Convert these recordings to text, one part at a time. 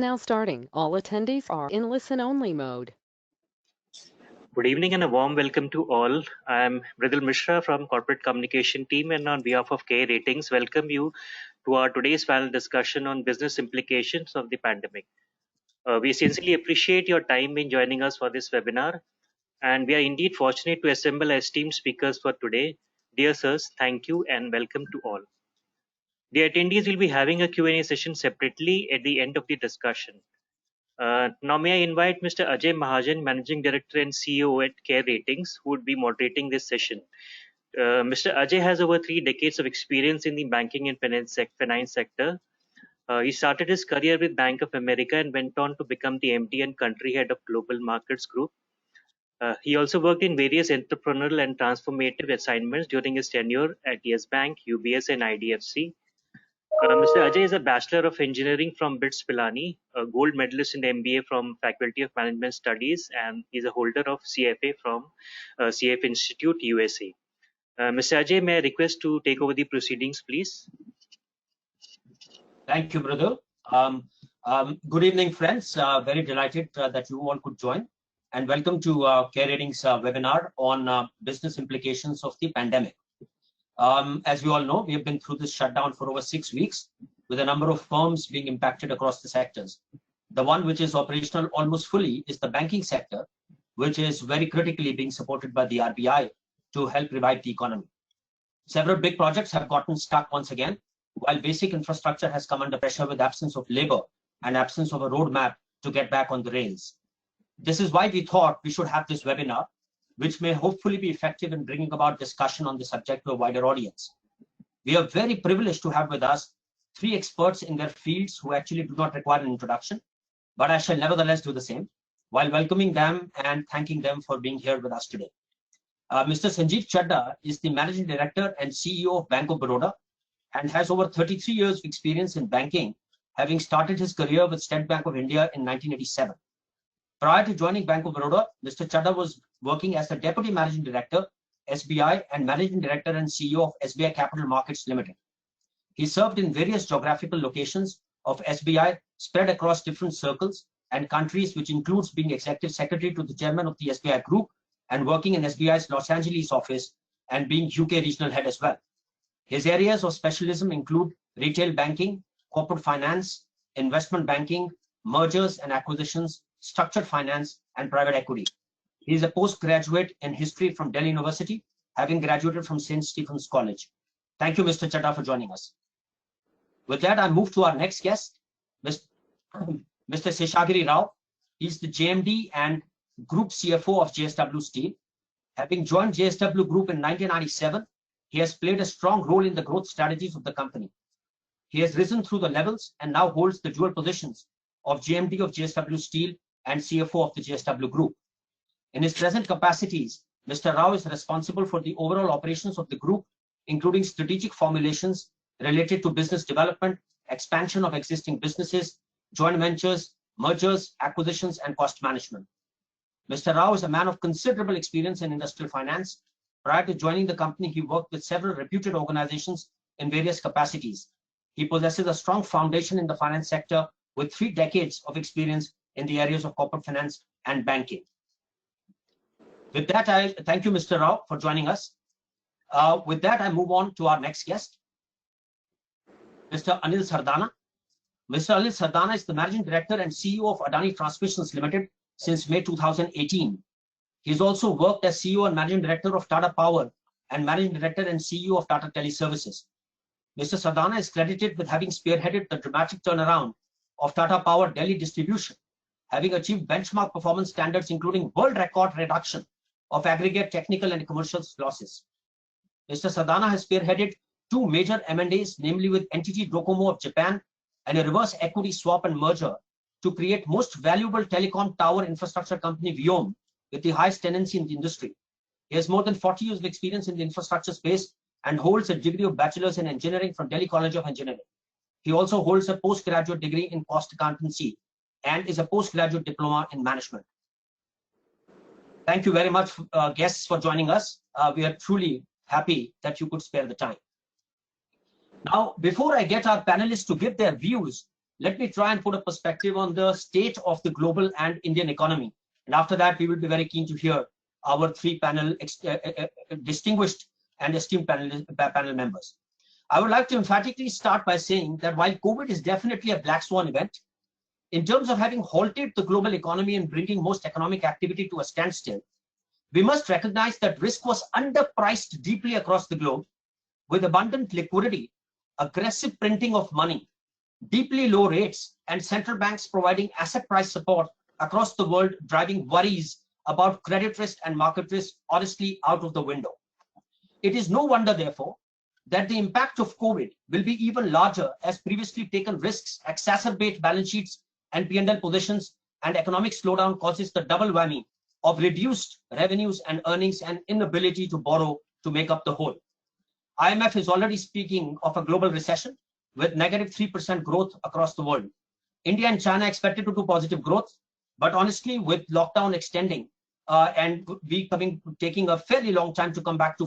now starting. All attendees are in listen-only mode. Good evening and a warm welcome to all. I am Mridul Mishra from Corporate Communication team, and on behalf of K Ratings, welcome you to our today's panel discussion on business implications of the pandemic. We sincerely appreciate your time in joining us for this webinar, and we are indeed fortunate to assemble esteemed speakers for today. Dear sirs, thank you and welcome to all. The attendees will be having a Q&A session separately at the end of the discussion. Now, may I invite Mr. Ajay Mahajan, Managing Director and CEO at Care Ratings, who would be moderating this session. Mr. Ajay has over 3 decades of experience in the banking and finance sector. He started his career with Bank of America and went on to become the MD and country head of Global Markets Group. He also worked in various entrepreneurial and transformative assignments during his tenure at Yes Bank, UBS, and IDFC. Mr. Ajay is a Bachelor of Engineering from BITS Pilani, a gold medalist in the MBA from Faculty of Management Studies, and is a holder of CFA from CF Institute, USA. Mr. Ajay, may I request to take over the proceedings, please? Thank you, Mridul. Good evening, friends. Very delighted that you all could join. And welcome to Care Ratings webinar on business implications of the pandemic. As you all know, we have been through this shutdown for over 6 weeks, with a number of firms being impacted across the sectors. The one which is operational almost fully is the banking sector, which is very critically being supported by the RBI to help revive the economy. Several big projects have gotten stuck once again, while basic infrastructure has come under pressure with absence of labor and absence of a roadmap to get back on the rails. This is why we thought we should have this webinar, which may hopefully be effective in bringing about discussion on the subject to a wider audience. We are very privileged to have with us 3 experts in their fields who actually do not require an introduction, but I shall nevertheless do the same, while welcoming them and thanking them for being here with us today. Mr. Sanjeev Chadha is the Managing Director and CEO of Bank of Baroda and has over 33 years of experience in banking, having started his career with State Bank of India in 1987. Prior to joining Bank of Baroda, Mr. Chadha was working as the Deputy Managing Director, SBI, and Managing Director and CEO of SBI Capital Markets Limited. He served in various geographical locations of SBI spread across different circles and countries, which includes being Executive Secretary to the Chairman of the SBI Group and working in SBI's Los Angeles office and being UK Regional Head as well. His areas of specialism include retail banking, corporate finance, investment banking, mergers and acquisitions, structured finance, and private equity. He is a postgraduate in history from Delhi University, having graduated from St. Stephen's College. Thank you, Mr. Chadha, for joining us. With that, I move to our next guest, Mr. Seshagiri Rao. He's the JMD and Group CFO of JSW Steel. Having joined JSW Group in 1997, he has played a strong role in the growth strategies of the company. He has risen through the levels and now holds the dual positions of JMD of JSW Steel and CFO of the JSW Group. In his present capacities, Mr. Rao is responsible for the overall operations of the group, including strategic formulations related to business development, expansion of existing businesses, joint ventures, mergers, acquisitions, and cost management. Mr. Rao is a man of considerable experience in industrial finance. Prior to joining the company, he worked with several reputed organizations in various capacities. He possesses a strong foundation in the finance sector with 3 decades of experience in the areas of corporate finance and banking. With that, I thank you, Mr. Rao, for joining us. With that, I move on to our next guest, Mr. Anil Sardana. Mr. Anil Sardana is the Managing Director and CEO of Adani Transmissions Limited since May 2018. He's also worked as CEO and Managing Director of Tata Power and Managing Director and CEO of Tata Teleservices. Mr. Sardana is credited with having spearheaded the dramatic turnaround of Tata Power Delhi distribution, having achieved benchmark performance standards, including world record reduction of aggregate technical and commercial losses. Mr. Sardana has spearheaded 2 major M&As, namely with NTT Docomo of Japan and a reverse equity swap and merger to create most valuable telecom tower infrastructure company, Viome, with the highest tenancy in the industry. He has more than 40 years of experience in the infrastructure space and holds a degree of bachelor's in engineering from Delhi College of Engineering. He also holds a postgraduate degree in cost accountancy and is a postgraduate diploma in management. Thank you very much, guests, for joining us. We are truly happy that you could spare the time. Now, before I get our panelists to give their views, let me try and put a perspective on the state of the global and Indian economy. And after that, we will be very keen to hear our three distinguished and esteemed panel members. I would like to emphatically start by saying that while COVID is definitely a black swan event, in terms of having halted the global economy and bringing most economic activity to a standstill, we must recognize that risk was underpriced deeply across the globe, with abundant liquidity, aggressive printing of money, deeply low rates, and central banks providing asset price support across the world, driving worries about credit risk and market risk honestly out of the window. It is no wonder, therefore, that the impact of COVID will be even larger as previously taken risks exacerbate balance sheets and P&L positions, and economic slowdown causes the double whammy of reduced revenues and earnings and inability to borrow to make up the whole. IMF is already speaking of a global recession with negative 3% growth across the world. India and China expected to do positive growth, but honestly, with lockdown extending and taking a fairly long time to come back to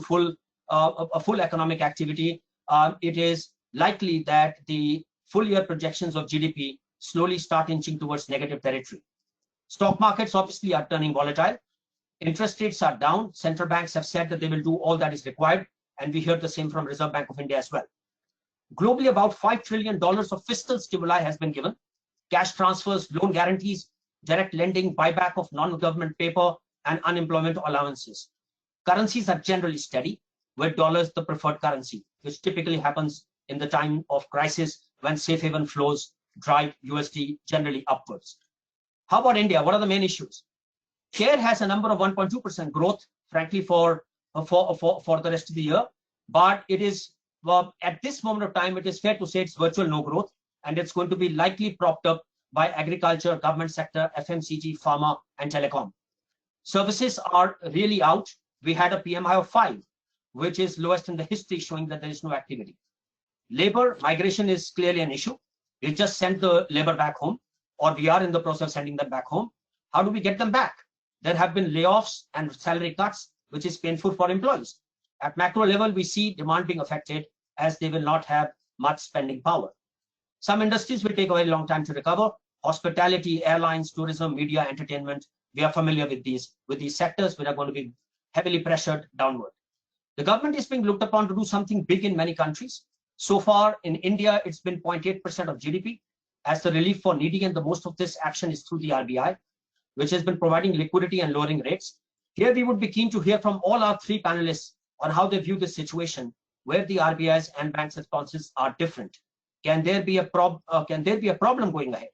a full economic activity, it is likely that the full year projections of GDP slowly start inching towards negative territory. Stock markets obviously are turning volatile. Interest rates are down. Central banks have said that they will do all that is required, and we heard the same from Reserve Bank of India as well. Globally, about $5 trillion of fiscal stimuli has been given. Cash transfers, loan guarantees, direct lending, buyback of non-government paper, and unemployment allowances. Currencies are generally steady, with dollars the preferred currency, which typically happens in the time of crisis when safe haven flows drive USD generally upwards. How about India? What are the main issues? CARE has a number of 1.2% growth, frankly, for the rest of the year, but it is, at this moment of time, it is fair to say it's virtual no growth, and it's going to be likely propped up by agriculture, government sector, FMCG, pharma, and telecom. Services are really out. We had a PMI of 5, which is lowest in the history, showing that there is no activity. Labor migration is clearly an issue. We just sent the labor back home, or we are in the process of sending them back home. How do we get them back? There have been layoffs and salary cuts, which is painful for employees. At macro level, we see demand being affected as they will not have much spending power. Some industries will take a very long time to recover. Hospitality, airlines, tourism, media, entertainment. We are familiar with these sectors, which are going to be heavily pressured downward. The government is being looked upon to do something big in many countries. So far in India, it's been 0.8% of GDP as the relief for needy, and the most of this action is through the RBI, which has been providing liquidity and lowering rates. Here we would be keen to hear from all our three panelists on how they view this situation, where the RBI's and banks' responses are different. Can there be a problem going ahead?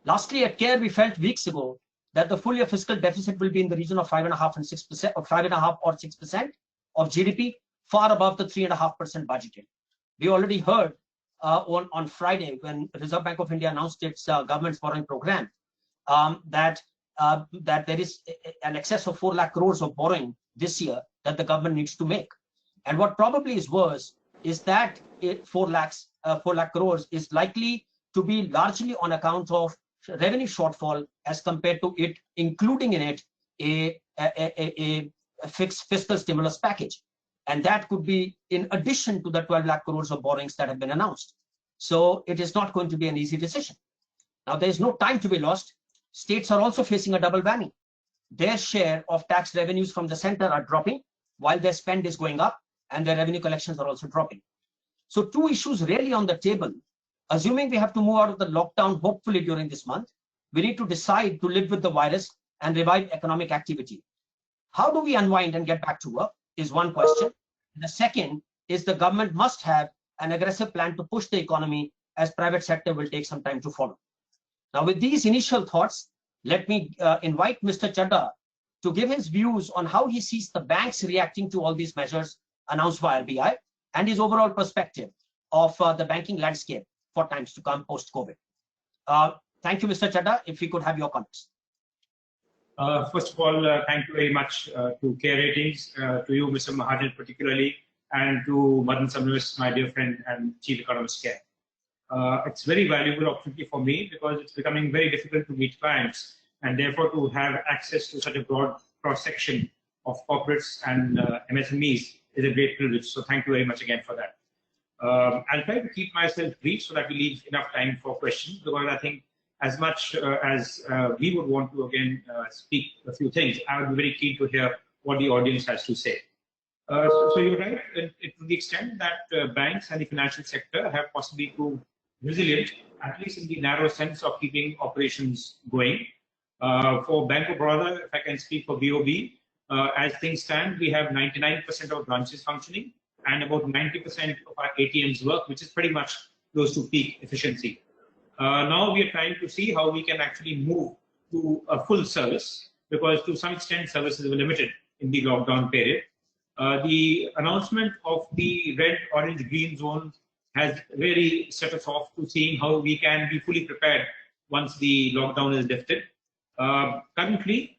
Lastly, at CARE, we felt weeks ago that the full year fiscal deficit will be in the region of 5.5 and 6%, or 5.5 or 6% of GDP, far above the 3.5% budgeted. We already heard on Friday when the Reserve Bank of India announced its government's borrowing program that there is an excess of 4 lakh crores of borrowing this year that the government needs to make. And what probably is worse is that 4 lakh crores is likely to be largely on account of revenue shortfall as compared to it including in it a fixed fiscal stimulus package. And that could be in addition to the 12 lakh crores of borrowings that have been announced. So it is not going to be an easy decision. Now, there is no time to be lost. States are also facing a double whammy. Their share of tax revenues from the center are dropping while their spend is going up, and their revenue collections are also dropping. So two issues really on the table. Assuming we have to move out of the lockdown, hopefully during this month, we need to decide to live with the virus and revive economic activity. How do we unwind and get back to work is one question. The second is the government must have an aggressive plan to push the economy, as private sector will take some time to follow. Now, with these initial thoughts, let me invite Mr. Chadha to give his views on how he sees the banks reacting to all these measures announced by RBI and his overall perspective of the banking landscape for times to come post-COVID. Thank you, Mr. Chadha. If we could have your comments. First of all, thank you very much to CARE Ratings, to you, Mr. Mahajan, particularly, and to Madan Samnivas, my dear friend and Chief Economist CARE. It's very valuable opportunity for me because it's becoming very difficult to meet clients, and therefore to have access to such a broad cross-section of corporates and MSMEs is a great privilege. So thank you very much again for that. I'll try to keep myself brief so that we leave enough time for questions, because I think as much as we would want to again speak a few things, I would be very keen to hear what the audience has to say. So you're right, to the extent that banks and the financial sector have possibly proved resilient, at least in the narrow sense of keeping operations going. For Bank of Baroda, if I can speak for BOB, as things stand, we have 99% of branches functioning and about 90% of our ATMs work, which is pretty much close to peak efficiency. Now we are trying to see how we can actually move to a full service, because to some extent services were limited in the lockdown period. The announcement of the red, orange, green zones has really set us off to seeing how we can be fully prepared once the lockdown is lifted. Currently,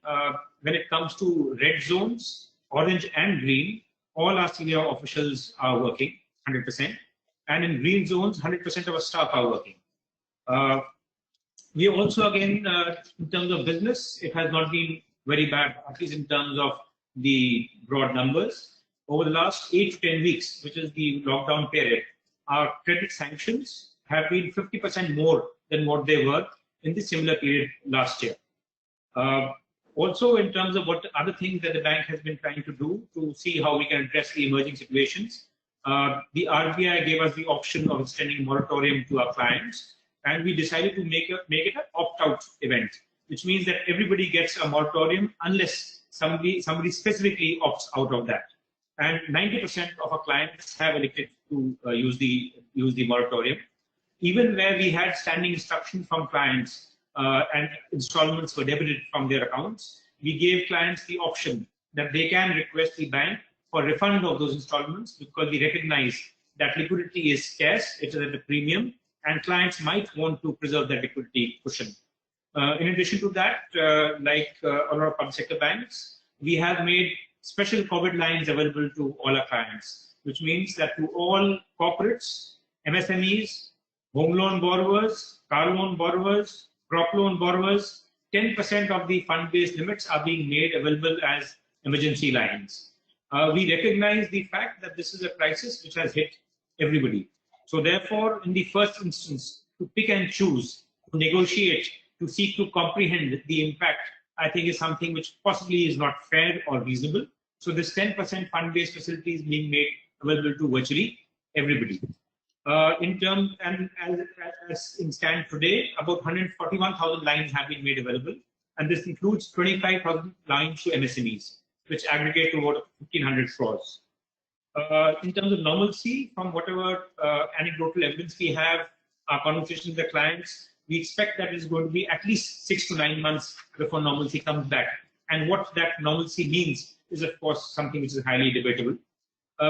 when it comes to red zones, orange and green, all our senior officials are working 100%. And in green zones, 100% of our staff are working. We also, again, in terms of business, it has not been very bad, at least in terms of the broad numbers. Over the last 8 to 10 weeks, which is the lockdown period, our credit sanctions have been 50% more than what they were in the similar period last year. Also, in terms of what other things that the bank has been trying to do to see how we can address the emerging situations, the RBI gave us the option of extending a moratorium to our clients, and we decided to make it an opt-out event, which means that everybody gets a moratorium unless somebody specifically opts out of that. And 90% of our clients have elected to use the moratorium. Even where we had standing instructions from clients and installments were debited from their accounts, we gave clients the option that they can request the bank for refund of those installments, because we recognize that liquidity is scarce, it is at a premium, and clients might want to preserve that liquidity cushion. In addition to that, like a lot of public sector banks, we have made special COVID lines available to all our clients, which means that to all corporates, MSMEs, home loan borrowers, car loan borrowers, crop loan borrowers, 10% of the fund-based limits are being made available as emergency lines. We recognize the fact that this is a crisis which has hit everybody. So therefore, in the first instance, to pick and choose, to negotiate, to seek to comprehend the impact, I think is something which possibly is not fair or reasonable. So this 10% fund-based facility is being made available to virtually everybody. In terms, and as in stand today, about 141,000 lines have been made available, and this includes 25,000 lines to MSMEs, which aggregate to about 1,500 crores. In terms of normalcy, from whatever anecdotal evidence we have, our conversations with the clients, we expect that it's going to be at least 6 to 9 months before normalcy comes back. And what that normalcy means is, of course, something which is highly debatable.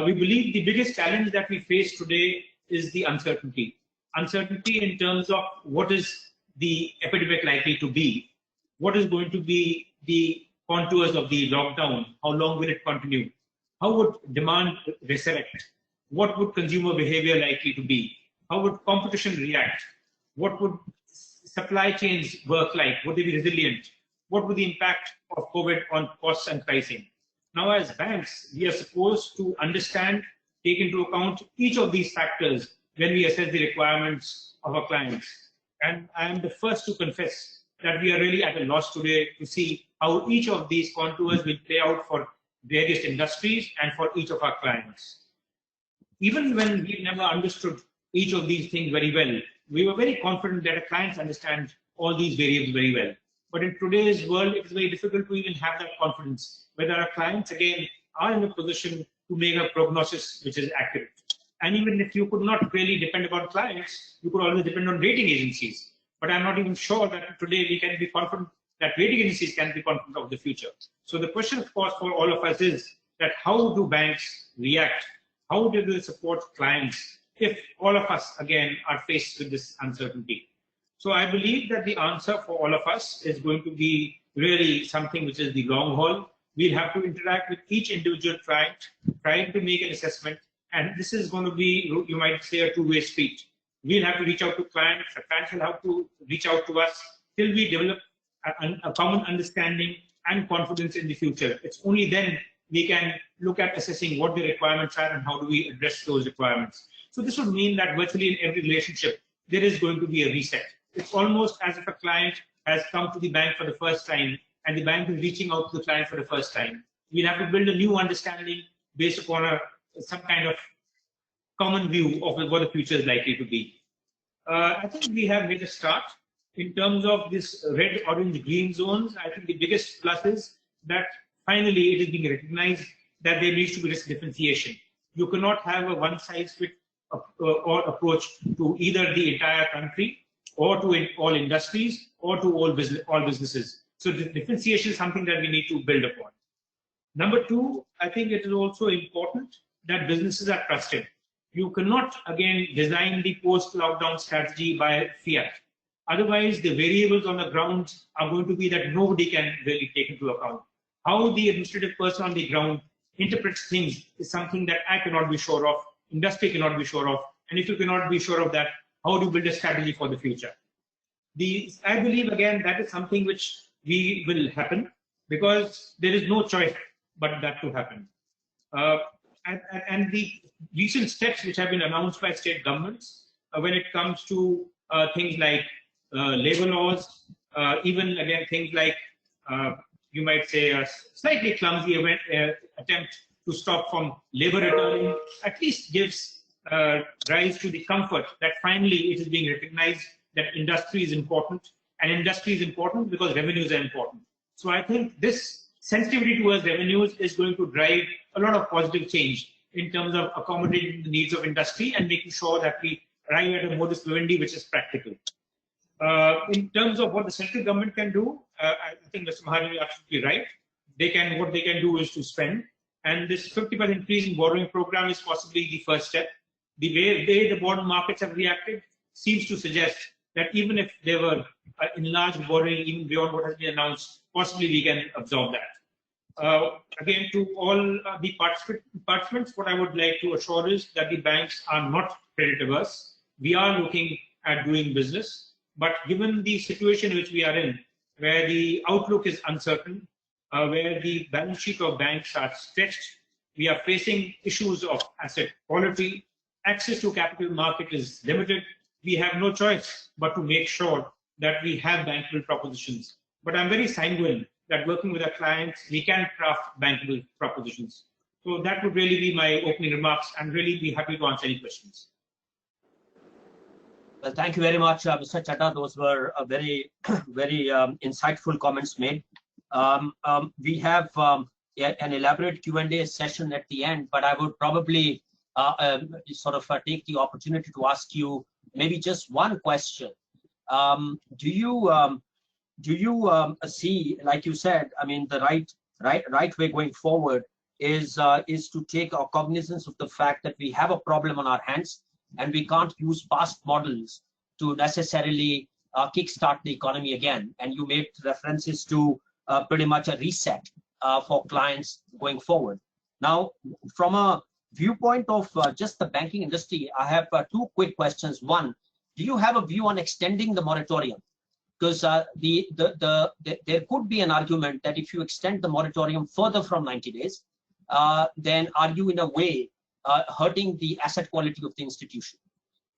We believe the biggest challenge that we face today is the uncertainty. Uncertainty in terms of what is the epidemic likely to be, what is going to be the contours of the lockdown, how long will it continue, how would demand resurrect, what would consumer behavior likely to be, how would competition react, what would supply chains work like, would they be resilient, what would the impact of COVID on costs and pricing. Now, as banks, we are supposed to understand, take into account each of these factors when we assess the requirements of our clients. And I am the first to confess that we are really at a loss today to see how each of these contours will play out for various industries and for each of our clients. Even when we never understood each of these things very well, we were very confident that our clients understand all these variables very well. But in today's world, it is very difficult to even have that confidence, whether our clients, again, are in a position to make a prognosis which is accurate. And even if you could not really depend upon clients, you could always depend on rating agencies. But I'm not even sure that today we can be confident that rating agencies can be confident of the future. So the question, of course, for all of us is that how do banks react? How do they support clients if all of us, again, are faced with this uncertainty? So I believe that the answer for all of us is going to be really something which is the long haul. We'll have to interact with each individual client, trying to make an assessment. And this is going to be, you might say, a two-way street. We'll have to reach out to clients, the clients will have to reach out to us till we develop a common understanding and confidence in the future. It's only then we can look at assessing what the requirements are and how do we address those requirements. So this would mean that virtually in every relationship, there is going to be a reset. It's almost as if a client has come to the bank for the first time and the bank is reaching out to the client for the first time. We'll have to build a new understanding based upon some kind of common view of what the future is likely to be. I think we have made a start. In terms of this red, orange, green zones, I think the biggest plus is that finally it is being recognized that there needs to be risk differentiation. You cannot have a one-size-fits-all approach to either the entire country or to all industries or to all businesses. So the differentiation is something that we need to build upon. Number two, I think it is also important that businesses are trusted. You cannot, again, design the post-lockdown strategy by fiat. Otherwise, the variables on the ground are going to be that nobody can really take into account. How the administrative person on the ground interprets things is something that I cannot be sure of, industry cannot be sure of, and if you cannot be sure of that, how do you build a strategy for the future? I believe, again, that is something which will happen because there is no choice but that to happen. And the recent steps which have been announced by state governments when it comes to things like labor laws, even again things like you might say a slightly clumsy attempt to stop from labor returning, at least gives rise to the comfort that finally it is being recognized that industry is important, and industry is important because revenues are important. So I think this sensitivity towards revenues is going to drive a lot of positive change in terms of accommodating the needs of industry and making sure that we arrive at a modus vivendi which is practical. In terms of what the central government can do, I think Mr. Mahajan is absolutely right. What they can do is to spend, and this 50% increase in borrowing program is possibly the first step. The way the bond markets have reacted seems to suggest that even if they were enlarged borrowing even beyond what has been announced, possibly we can absorb that. Again, to all the participants, what I would like to assure is that the banks are not credit averse. We are looking at doing business, but given the situation which we are in, where the outlook is uncertain, where the balance sheet of banks are stretched, we are facing issues of asset quality, access to capital market is limited. We have no choice but to make sure that we have bankable propositions. But I'm very sanguine that working with our clients, we can craft bankable propositions. So that would really be my opening remarks, and really be happy to answer any questions. Well, thank you very much, Mr. Chadha. Those were very, very insightful comments made. We have an elaborate Q&A session at the end, but I would probably sort of take the opportunity to ask you maybe just one question. Do you see, like you said, I mean, the right way going forward is to take our cognizance of the fact that we have a problem on our hands and we can't use past models to necessarily kickstart the economy again. And you made references to pretty much a reset for clients going forward. Now, from a viewpoint of just the banking industry, I have two quick questions. One, do you have a view on extending the moratorium? Because there could be an argument that if you extend the moratorium further from 90 days, then are you in a way hurting the asset quality of the institution?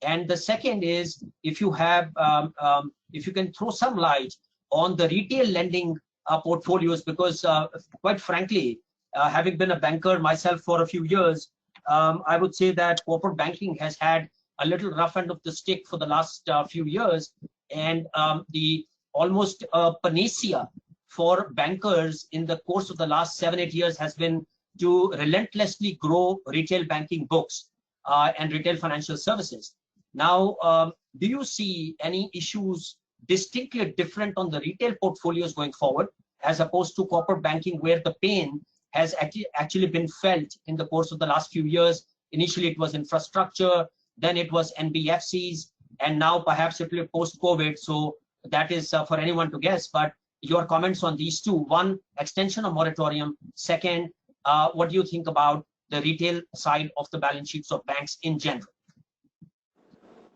And the second is, if you have, if you can throw some light on the retail lending portfolios, because quite frankly, having been a banker myself for a few years, I would say that corporate banking has had a little rough end of the stick for the last few years, and the almost panacea for bankers in the course of the last 7-8 years has been to relentlessly grow retail banking books and retail financial services. Now, do you see any issues distinctly different on the retail portfolios going forward, as opposed to corporate banking, where the pain has actually been felt in the course of the last few years? Initially, it was infrastructure, then it was NBFCs, and now perhaps it will be post-COVID. So that is for anyone to guess, but your comments on these two: one, extension of moratorium; second, what do you think about the retail side of the balance sheets of banks in general?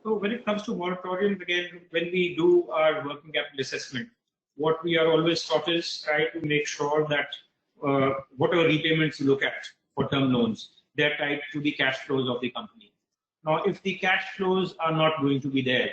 So when it comes to moratoriums, again, when we do our working capital assessment, what we are always taught is try to make sure that whatever repayments you look at for term loans, they're tied to the cash flows of the company. Now, if the cash flows are not going to be there,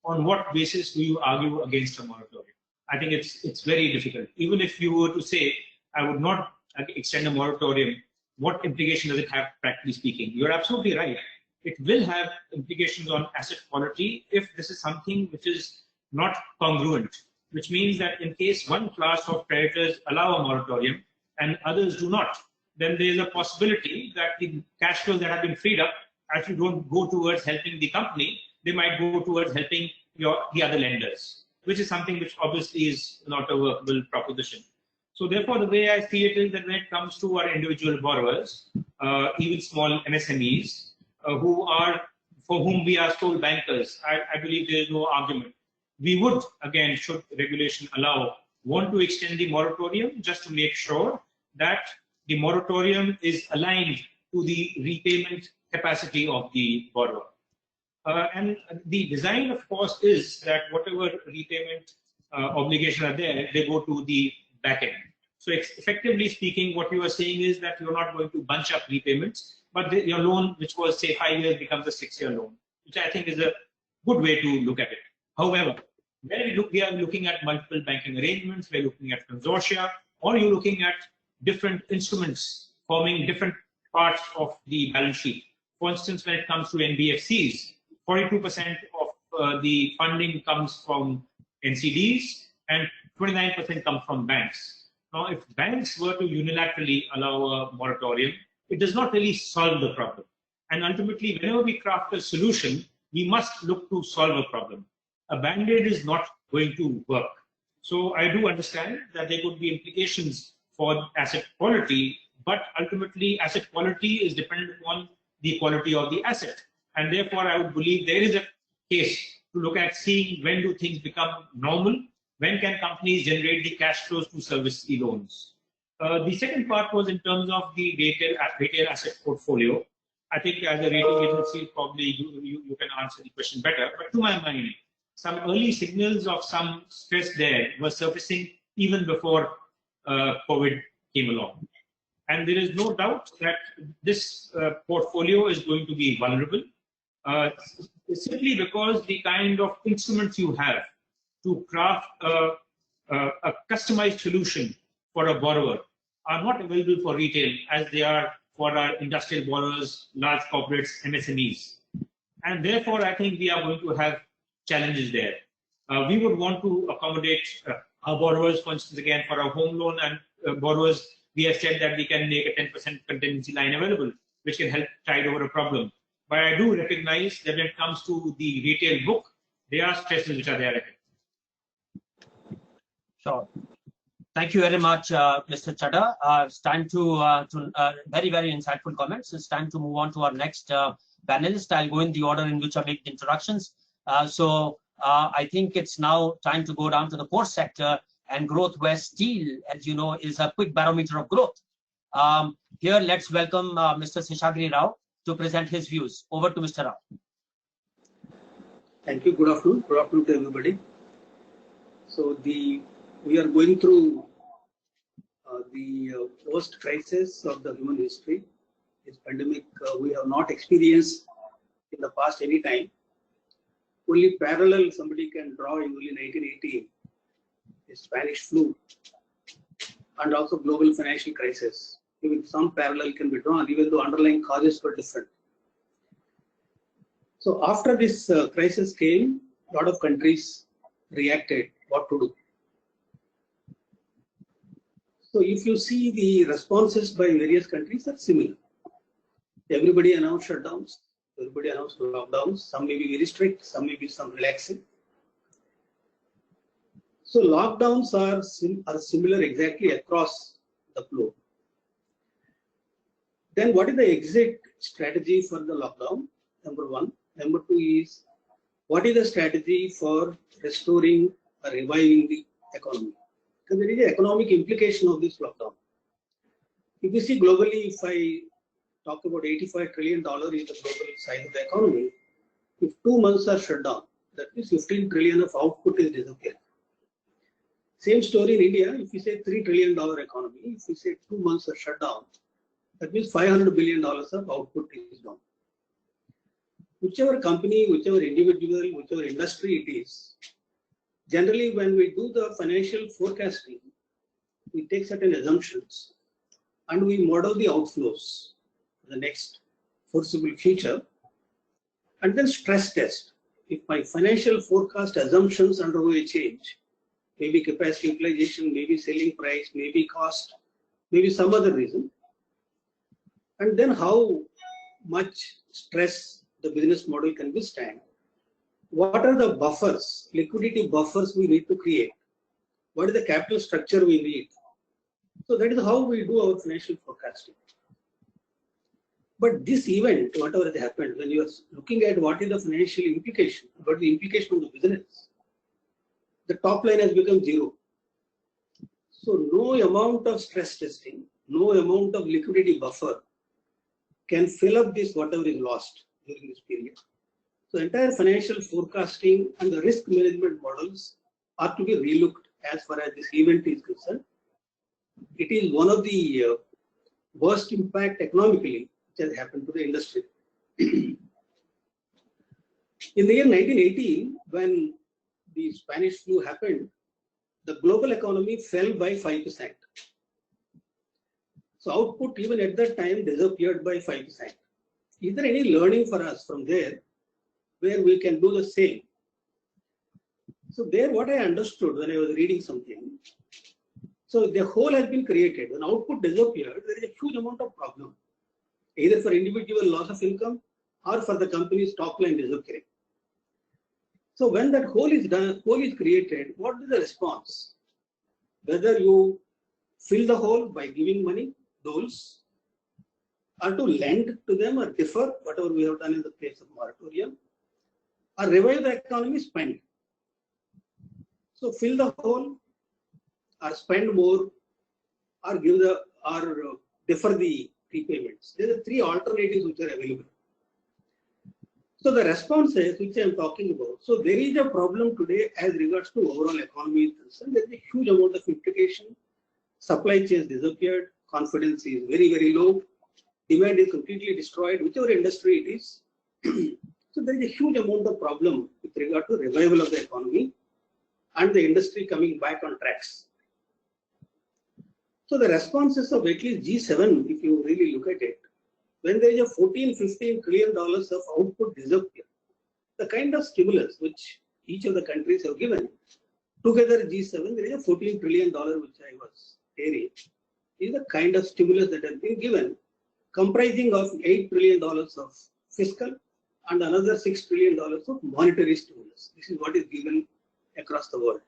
on what basis do you argue against a moratorium? I think it's very difficult. Even if you were to say, I would not extend a moratorium, what implication does it have, practically speaking? You're absolutely right. It will have implications on asset quality if this is something which is not congruent, which means that in case one class of creditors allow a moratorium and others do not, then there is a possibility that the cash flows that have been freed up actually don't go towards helping the company, they might go towards helping the other lenders, which is something which obviously is not a workable proposition. So therefore, the way I see it is that when it comes to our individual borrowers, even small MSMEs, for whom we are sole bankers, I believe there is no argument. We would, again, should regulation allow, want to extend the moratorium just to make sure that the moratorium is aligned to the repayment capacity of the borrower. And the design, of course, is that whatever repayment obligations are there, they go to the back end. So effectively speaking, what you are saying is that you're not going to bunch up repayments, but your loan, which was say 5 years, becomes a 6-year loan, which I think is a good way to look at it. However, when we are looking at multiple banking arrangements, we're looking at consortia, or you're looking at different instruments forming different parts of the balance sheet. For instance, when it comes to NBFCs, 42% of the funding comes from NCDs and 29% comes from banks. Now, if banks were to unilaterally allow a moratorium, it does not really solve the problem. And ultimately, whenever we craft a solution, we must look to solve a problem. A band-aid is not going to work. So I do understand that there could be implications for asset quality, but ultimately asset quality is dependent upon the quality of the asset. And therefore, I would believe there is a case to look at seeing when do things become normal, when can companies generate the cash flows to service the loans. The second part was in terms of the retail asset portfolio. I think as a rating agency, probably you can answer the question better. But to my mind, some early signals of some stress there were surfacing even before COVID came along. And there is no doubt that this portfolio is going to be vulnerable, simply because the kind of instruments you have to craft a customized solution for a borrower are not available for retail as they are for our industrial borrowers, large corporates, MSMEs. And therefore, I think we are going to have challenges there. We would want to accommodate our borrowers, for instance, again, for our home loan and borrowers, we have said that we can make a 10% contingency line available, which can help tide over a problem. But I do recognize that when it comes to the retail book, there are stresses which are there ahead. Sure. Thank you very much, Mr. Chadha. It's time to very, very insightful comments. It's time to move on to our next panelist. I'll go in the order in which I make the introductions. I think it's now time to go down to the core sector, and growth where steel, as you know, is a quick barometer of growth. Here, let's welcome Mr. Seshagiri Rao to present his views. Over to Mr. Rao. Thank you. Good afternoon. Good afternoon to everybody. So we are going through the worst crisis of the human history. This pandemic we have not experienced in the past any time. Only parallel somebody can draw in only 1918, the Spanish flu, and also global financial crisis. Even some parallel can be drawn, even though underlying causes were different. So after this crisis came, a lot of countries reacted what to do. So if you see the responses by various countries are similar. Everybody announced shutdowns, everybody announced lockdowns. Some may be very strict, some may be some relaxing. So lockdowns are similar exactly across the globe. Then what is the exit strategy for the lockdown? Number one. Number two is, what is the strategy for restoring or reviving the economy? Because there is an economic implication of this lockdown. If you see globally, if I talk about $85 trillion is the global size of the economy, if 2 months are shut down, that means 15 trillion of output is disappeared. Same story in India. If you say $3 trillion economy, if you say 2 months are shut down, that means $500 billion of output is down. whichever company, whichever individual, whichever industry it is, generally when we do the financial forecasting, we take certain assumptions and we model the outflows for the next foreseeable future and then stress test. If my financial forecast assumptions undergo a change, maybe capacity utilization, maybe selling price, maybe cost, maybe some other reason, and then how much stress the business model can withstand. What are the buffers, liquidity buffers we need to create? What is the capital structure we need? So that is how we do our financial forecasting. But this event, whatever has happened, when you are looking at what is the financial implication, what is the implication of the business, the top line has become zero. So no amount of stress testing, no amount of liquidity buffer can fill up this whatever is lost during this period. So entire financial forecasting and the risk management models are to be relooked as far as this event is concerned. It is one of the worst impact economically which has happened to the industry. In the year 1918, when the Spanish flu happened, the global economy fell by 5%. So output even at that time disappeared by 5%. Is there any learning for us from there where we can do the same? So there what I understood when I was reading something, so the hole has been created. When output disappeared, there is a huge amount of problem, either for individual loss of income or for the company's top line disappearing. So when that hole is created, what is the response? Whether you fill the hole by giving money, doles, or to lend to them or defer, whatever we have done in the case of moratorium, or revive the economy, spend. So fill the hole, or spend more, or give the or defer the prepayments. There are three alternatives which are available. So the responses which I am talking about, so there is a problem today as regards to overall economy is concerned. There is a huge amount of implication. Supply chains disappeared, confidence is very, very low, demand is completely destroyed, whichever industry it is. So there is a huge amount of problem with regard to revival of the economy and the industry coming back on tracks. So the responses of at least G7, if you really look at it, when there is a $14–15 trillion of output disappear, the kind of stimulus which each of the countries have given, together G7, there is a $14 trillion which I was hearing, is the kind of stimulus that has been given, comprising of $8 trillion of fiscal and another $6 trillion of monetary stimulus. This is what is given across the world.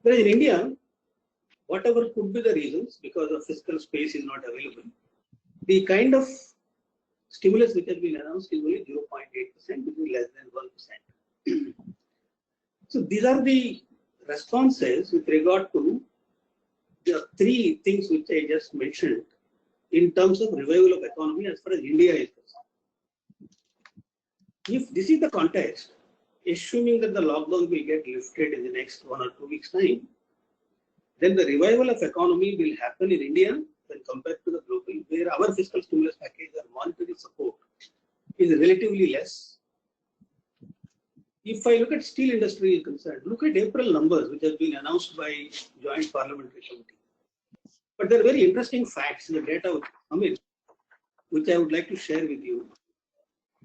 Whereas in India, whatever could be the reasons, because the fiscal space is not available, the kind of stimulus which has been announced is only 0.8%, which is less than 1%. So these are the responses with regard to the three things which I just mentioned in terms of revival of economy as far as India is concerned. If this is the context, assuming that the lockdown will get lifted in the next 1 or 2 weeks' time, then the revival of economy will happen in India when compared to the global, where our fiscal stimulus package or monetary support is relatively less. If I look at steel industry is concerned, look at April numbers which have been announced by Joint Parliamentary Committee. But there are very interesting facts in the data which come in, which I would like to share with you.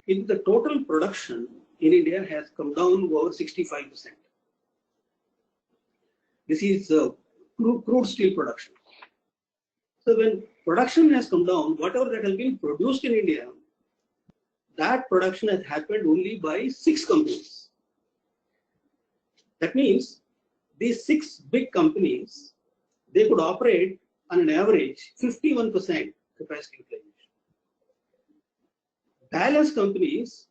In the total production in India has come down over 65%. This is crude steel production. So when production has come down, whatever that has been produced in India, that production has happened only by 6 companies. That means these 6 big companies, they could operate on an average 51% capacity utilization. Balance companies,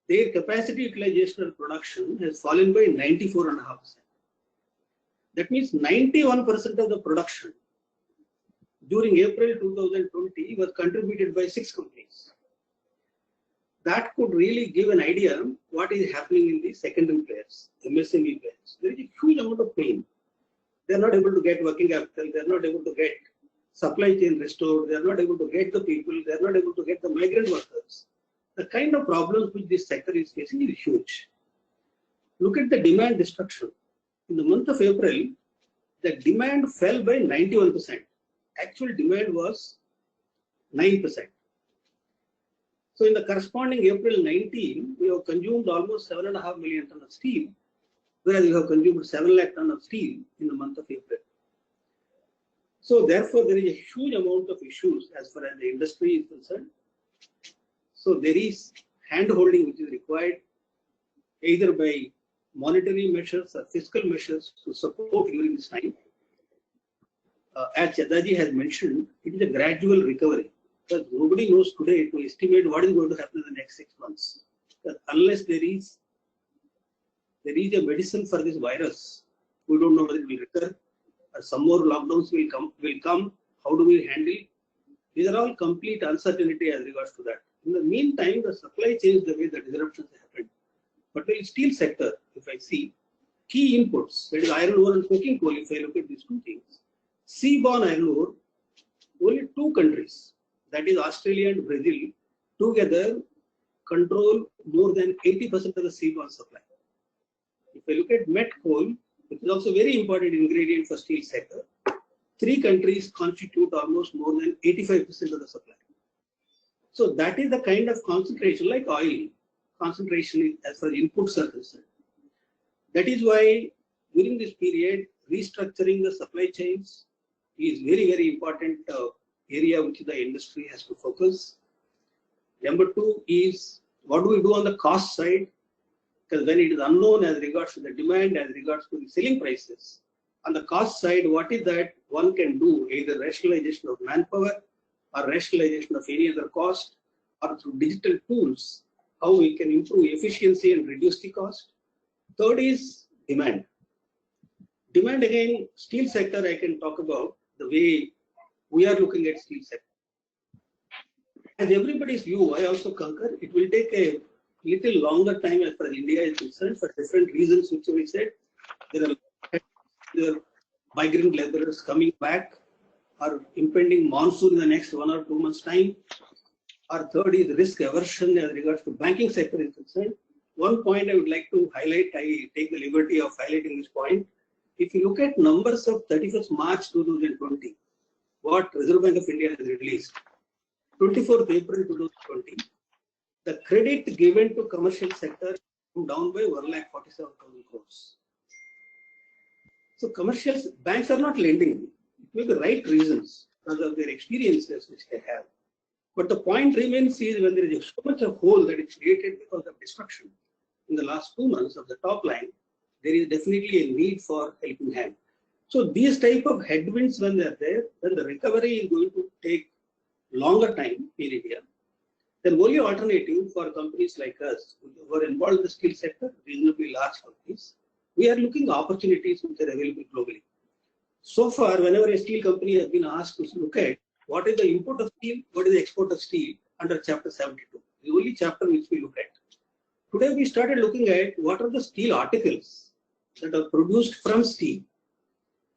their capacity utilization of production has fallen by 94.5%. That means 91% of the production during April 2020 was contributed by 6 companies. That could really give an idea what is happening in the secondary players, MSME players. There is a huge amount of pain. They are not able to get working capital. They are not able to get supply chain restored. They are not able to get the people. They are not able to get the migrant workers. the kind of problems which this sector is facing is huge. Look at the demand destruction. In the month of April, the demand fell by 91%. Actual demand was 9%. So in the corresponding April 19, we have consumed almost 7.5 million tons of steel, whereas we have consumed 7 lakh tons of steel in the month of April. So therefore, there is a huge amount of issues as far as the industry is concerned. So there is hand-holding which is required either by monetary measures or fiscal measures to support during this time. As Chadaji has mentioned, it is a gradual recovery because nobody knows today to estimate what is going to happen in the next 6 months. Because unless there is a medicine for this virus, we don't know whether it will recur or some more lockdowns will come. How do we handle? These are all complete uncertainty as regards to that. In the meantime, the supply chain is the way the disruptions happened. But in the steel sector, if I see key inputs, that is iron ore and coking coal, if I look at these two things, seaborne iron ore, only 2 countries, that is Australia and Brazil, together control more than 80% of the seaborne supply. If I look at met coal, which is also a very important ingredient for steel sector, 3 countries constitute almost more than 85% of the supply. So that is the kind of concentration, like oil, concentration as far as inputs are concerned. That is why during this period, restructuring the supply chains is very, very important area which the industry has to focus. Number 2 is what do we do on the cost side? Because when it is unknown as regards to the demand, as regards to the selling prices, on the cost side, what is that one can do, either rationalization of manpower or rationalization of any other cost, or through digital tools, how we can improve efficiency and reduce the cost. Third is demand. Demand, again, steel sector, I can talk about the way we are looking at steel sector. As everybody's view, I also concur, it will take a little longer time as far as India is concerned for different reasons which we said. There are migrant laborers coming back, or impending monsoon in the next 1 or 2 months' time. Or third is risk aversion as regards to banking sector is concerned. One point I would like to highlight, I take the liberty of highlighting this point. If you look at numbers of 31st March 2020, what Reserve Bank of India has released, 24th April 2020, the credit given to commercial sector came down by 1,47,000 crores. So commercial banks are not lending with the right reasons because of their experiences which they have. But the point remains is when there is so much of hole that is created because of destruction in the last 2 months of the top line, there is definitely a need for helping hand. So these type of headwinds when they are there, then the recovery is going to take longer time in India. Then only alternative for companies like us who are involved in the steel sector, reasonably large companies, we are looking at opportunities which are available globally. So far, whenever a steel company has been asked to look at what is the import of steel, what is the export of steel under Chapter 72, the only chapter which we look at. Today, we started looking at what are the steel articles that are produced from steel.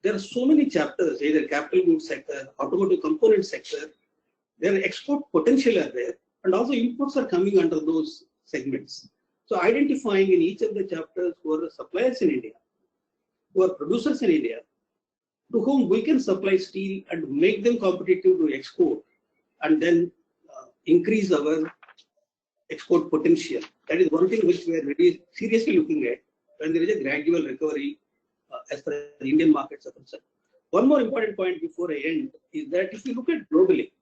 There are so many chapters, either capital goods sector, automotive component sector, their export potential are there, and also imports are coming under those segments. So identifying in each of the chapters who are the suppliers in India, who are producers in India, to whom we can supply steel and make them competitive to export, and then increase our export potential. That is one thing which we are very seriously looking at when there is a gradual recovery as far as the Indian markets are concerned. One more important point before I end is that if you look at globally,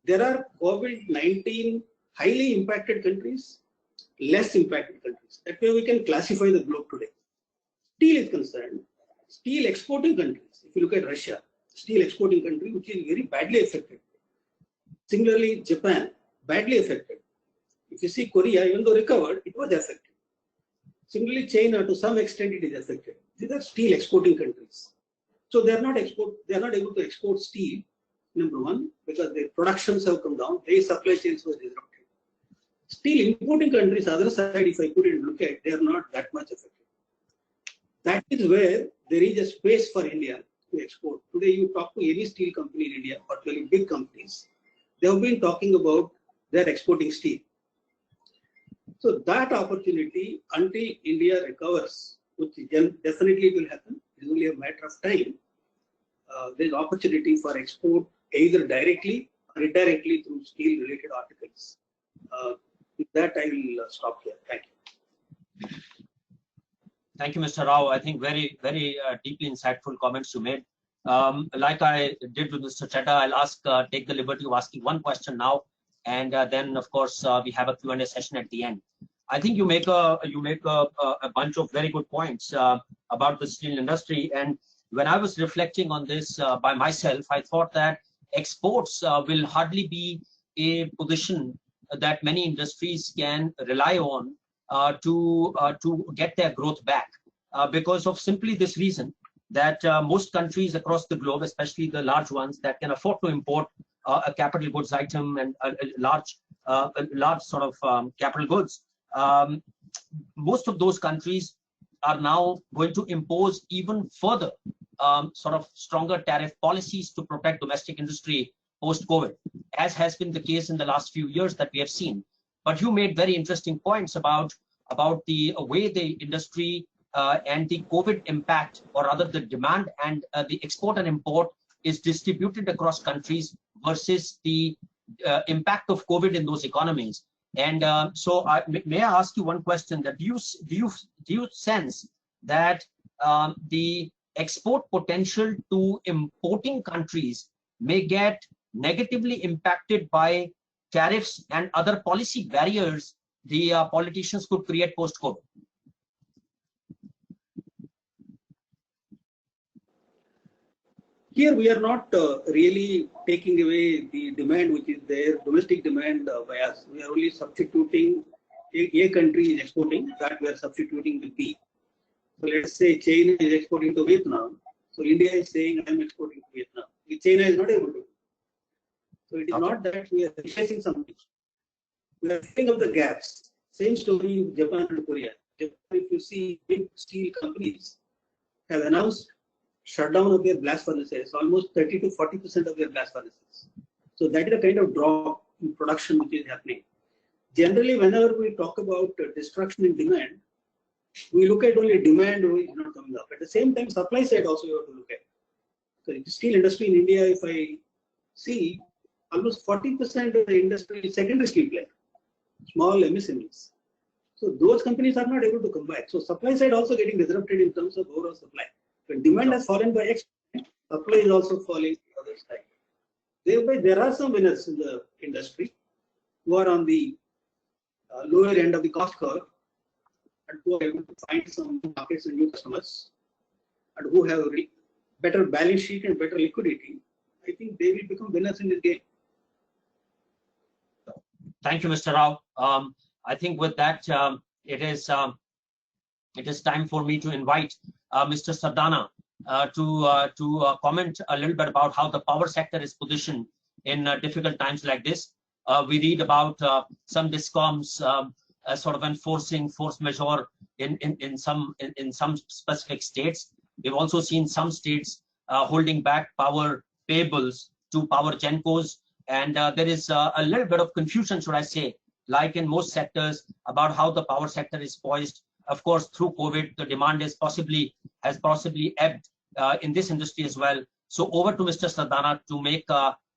there are COVID-19 highly impacted countries, less impacted countries. That way we can classify the globe today. Steel is concerned, steel exporting countries, if you look at Russia, steel exporting country which is very badly affected. Similarly, Japan, badly affected. If you see Korea, even though recovered, it was affected. Similarly, China, to some extent, it is affected. These are steel exporting countries. So they are not able to export steel, number one, because their productions have come down, their supply chains were disrupted. Steel importing countries, other side, if I put it and look at, they are not that much affected. That is where there is a space for India to export. Today, you talk to any steel company in India, particularly big companies, they have been talking about their exporting steel. So that opportunity, until India recovers, which definitely will happen, it's only a matter of time, there is opportunity for export either directly or indirectly through steel related articles. With that, I will stop here. Thank you. Thank you, Mr. Rao. I think very deeply insightful comments you made. Like I did with Mr. Chadha, I'll take the liberty of asking one question now, and then of course we have a Q&A session at the end. I think you make a bunch of very good points about the steel industry, and when I was reflecting on this by myself, I thought that exports will hardly be a position that many industries can rely on to get their growth back, because of simply this reason that most countries across the globe, especially the large ones that can afford to import a capital goods item and a large sort of capital goods, most of those countries are now going to impose even further sort of stronger tariff policies to protect domestic industry post-COVID, as has been the case in the last few years that we have seen. But you made very interesting points about the way the industry and the COVID impact, or rather the demand and the export and import is distributed across countries versus the impact of COVID in those economies. And so may I ask you one question, that do you sense that the export potential to importing countries may get negatively impacted by tariffs and other policy barriers the politicians could create post-COVID? Here we are not really taking away the demand which is there, domestic demand by us. We are only substituting, A country is exporting, that we are substituting with B. So let's say China is exporting to Vietnam. So India is saying I am exporting to Vietnam. China is not able to. So it is not that we are replacing something. We are filling up the gaps. Same story with Japan and Korea. Japan, if you see big steel companies have announced shutdown of their blast furnaces, almost 30 to 40% of their blast furnaces. So that is a kind of drop in production which is happening. Generally, whenever we talk about destruction in demand, we look at only demand which is not coming up. At the same time, supply side also you have to look at. So the steel industry in India, if I see, almost 40% of the industry is secondary steel plant, small MSMEs. So those companies are not able to come back. So supply side also getting disrupted in terms of overall supply. When demand has fallen by X, supply is also falling on the other side. Thereby, there are some winners in the industry who are on the lower end of the cost curve and who are able to find some markets and new customers, and who have better balance sheet and better liquidity. I think they will become winners in this game. Thank you, Mr. Rao. I think with that, it is time for me to invite Mr. Sardana to comment a little bit about how the power sector is positioned in difficult times like this. We read about some discoms sort of enforcing force majeure in some specific states. We've also seen some states holding back power payables to power gencos, and there is a little bit of confusion, should I say, like in most sectors, about how the power sector is poised. Of course, through COVID, the demand has possibly ebbed in this industry as well. So over to Mr. Sardana to make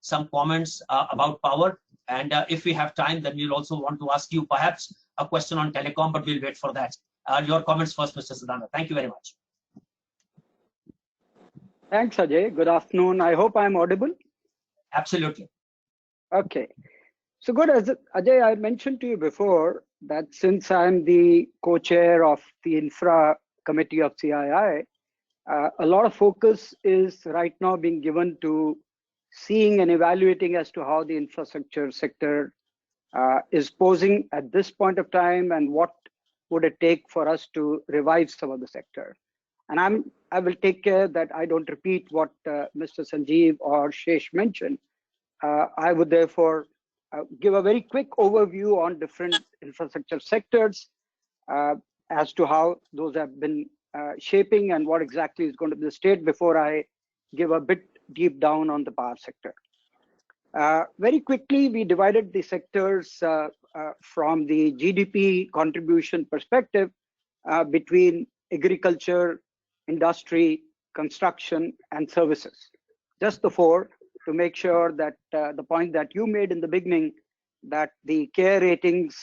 some comments about power. And if we have time, then we'll also want to ask you perhaps a question on telecom, but we'll wait for that. Your comments first, Mr. Sardana. Thank you very much. Thanks, Ajay. Good afternoon. I hope I'm audible. Absolutely. Okay. So good, as Ajay, I mentioned to you before that since I'm the co-chair of the infra committee of CII, a lot of focus is right now being given to seeing and evaluating as to how the infrastructure sector is posing at this point of time, and what would it take for us to revive some of the sector. And I will take care that I don't repeat what Mr. Sanjeev or Shesh mentioned. I would therefore give a very quick overview on different infrastructure sectors as to how those have been shaping and what exactly is going to be the state before I give a bit deep down on the power sector. Very quickly, we divided the sectors from the GDP contribution perspective between agriculture, industry, construction, and services. Just the four, to make sure that the point that you made in the beginning, that the CARE ratings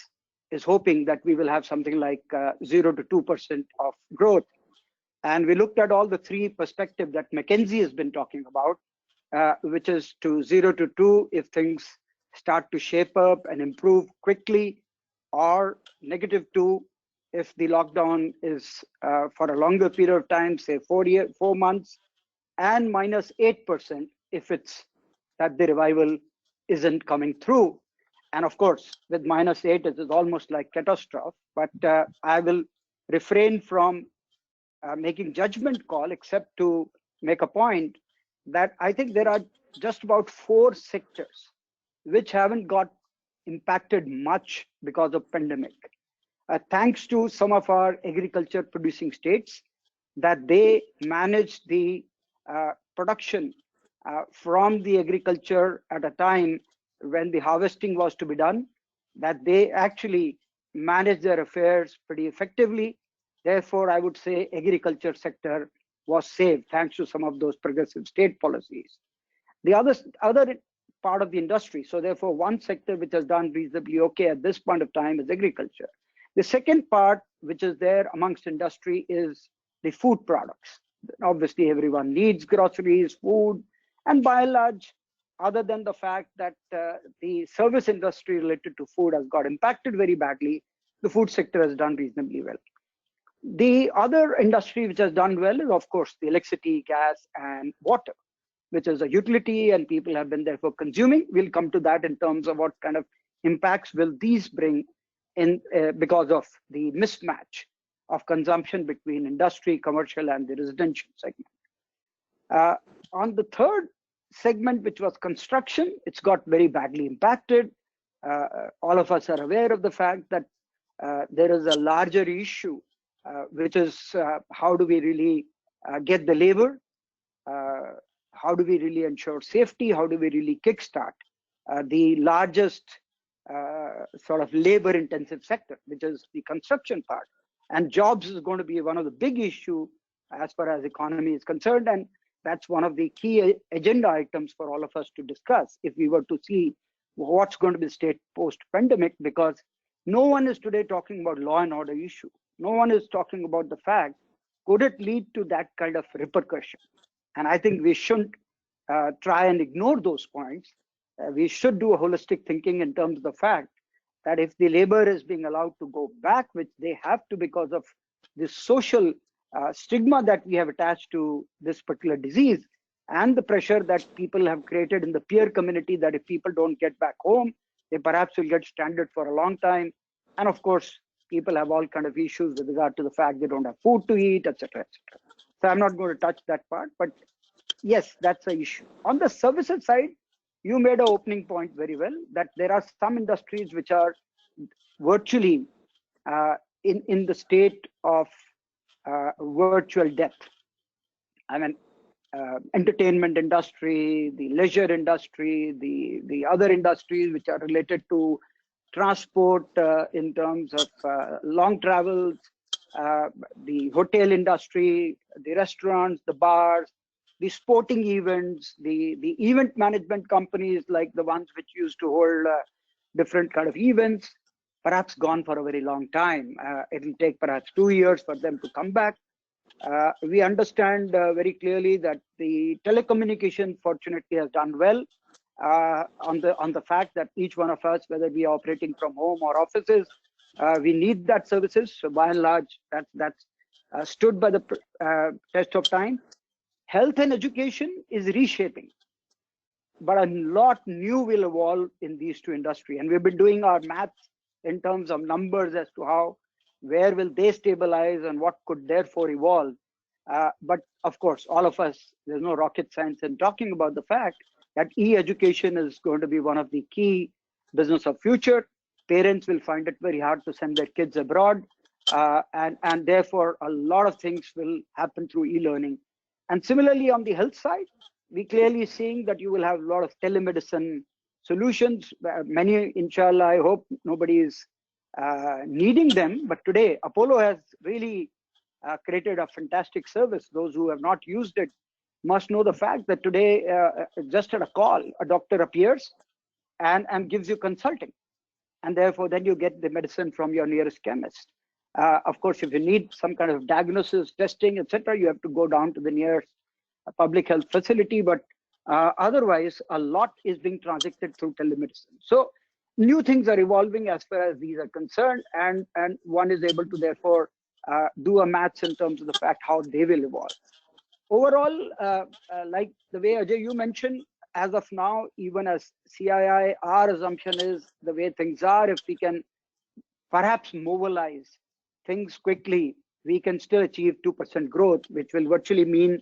is hoping that we will have something like 0 to 2% of growth. And we looked at all the three perspectives that McKinsey has been talking about, which is to 0 to 2 if things start to shape up and improve quickly, or -2 if the lockdown is for a longer period of time, say 4 months, and -8% if it's that the revival isn't coming through. And of course, with -8, it is almost like catastrophe. But I will refrain from making judgment call, except to make a point that I think there are just about 4 sectors which haven't got impacted much because of pandemic. Thanks to some of our agriculture producing states, that they manage the production from the agriculture at a time when the harvesting was to be done, that they actually manage their affairs pretty effectively. Therefore, I would say agriculture sector was saved thanks to some of those progressive state policies. The other part of the industry, so therefore one sector which has done reasonably okay at this point of time is agriculture. The second part which is there amongst industry is the food products. Obviously, everyone needs groceries, food, and by and large, other than the fact that the service industry related to food has got impacted very badly, the food sector has done reasonably well. The other industry which has done well is, of course, the electricity, gas, and water, which is a utility, and people have been therefore consuming. We'll come to that in terms of what kind of impacts will these bring in because of the mismatch of consumption between industry, commercial, and the residential segment. On the third segment, which was construction, it's got very badly impacted. All of us are aware of the fact that there is a larger issue, which is how do we really get the labor? How do we really ensure safety? How do we really kickstart the largest sort of labor intensive sector, which is the construction part? And jobs is going to be one of the big issue as far as economy is concerned. And that's one of the key agenda items for all of us to discuss if we were to see what's going to be the state post-pandemic, because no one is today talking about law and order issue. No one is talking about the fact, could it lead to that kind of repercussion? And I think we shouldn't try and ignore those points. We should do a holistic thinking in terms of the fact that if the labor is being allowed to go back, which they have to because of the social stigma that we have attached to this particular disease, and the pressure that people have created in the peer community, that if people don't get back home, they perhaps will get stranded for a long time. And of course, people have all kind of issues with regard to the fact they don't have food to eat, etc., etc. So I'm not going to touch that part, but yes, that's the issue. On the services side, you made an opening point very well, that there are some industries which are virtually in the state of virtual death. I mean, entertainment industry, the leisure industry, the other industries which are related to transport in terms of long travels, the hotel industry, the restaurants, the bars, the sporting events, the event management companies like the ones which used to hold different kind of events, perhaps gone for a very long time. It'll take perhaps 2 years for them to come back. We understand very clearly that the telecommunication fortunately has done well on the fact that each one of us, whether we are operating from home or offices, we need that services. So by and large, that's stood by the test of time. Health and education is reshaping, but a lot new will evolve in these two industries. And we've been doing our maths in terms of numbers as to where will they stabilize and what could therefore evolve. But of course, all of us, there's no rocket science in talking about the fact that e-education is going to be one of the key business of future. Parents will find it very hard to send their kids abroad. And therefore, a lot of things will happen through e-learning. And similarly, on the health side, we clearly seeing that you will have a lot of telemedicine solutions. Many, inshallah, I hope nobody is needing them. But today, Apollo has really created a fantastic service. Those who have not used it must know the fact that today, just at a call, a doctor appears and gives you consulting. And therefore, then you get the medicine from your nearest chemist. Of course, if you need some kind of diagnosis, testing, etc., you have to go down to the nearest public health facility. But otherwise, a lot is being transacted through telemedicine. So new things are evolving as far as these are concerned, and one is able to therefore do a match in terms of the fact how they will evolve. Overall, like the way Ajay you mentioned, as of now, even as CII, our assumption is the way things are, if we can perhaps mobilize things quickly, we can still achieve 2% growth, which will virtually mean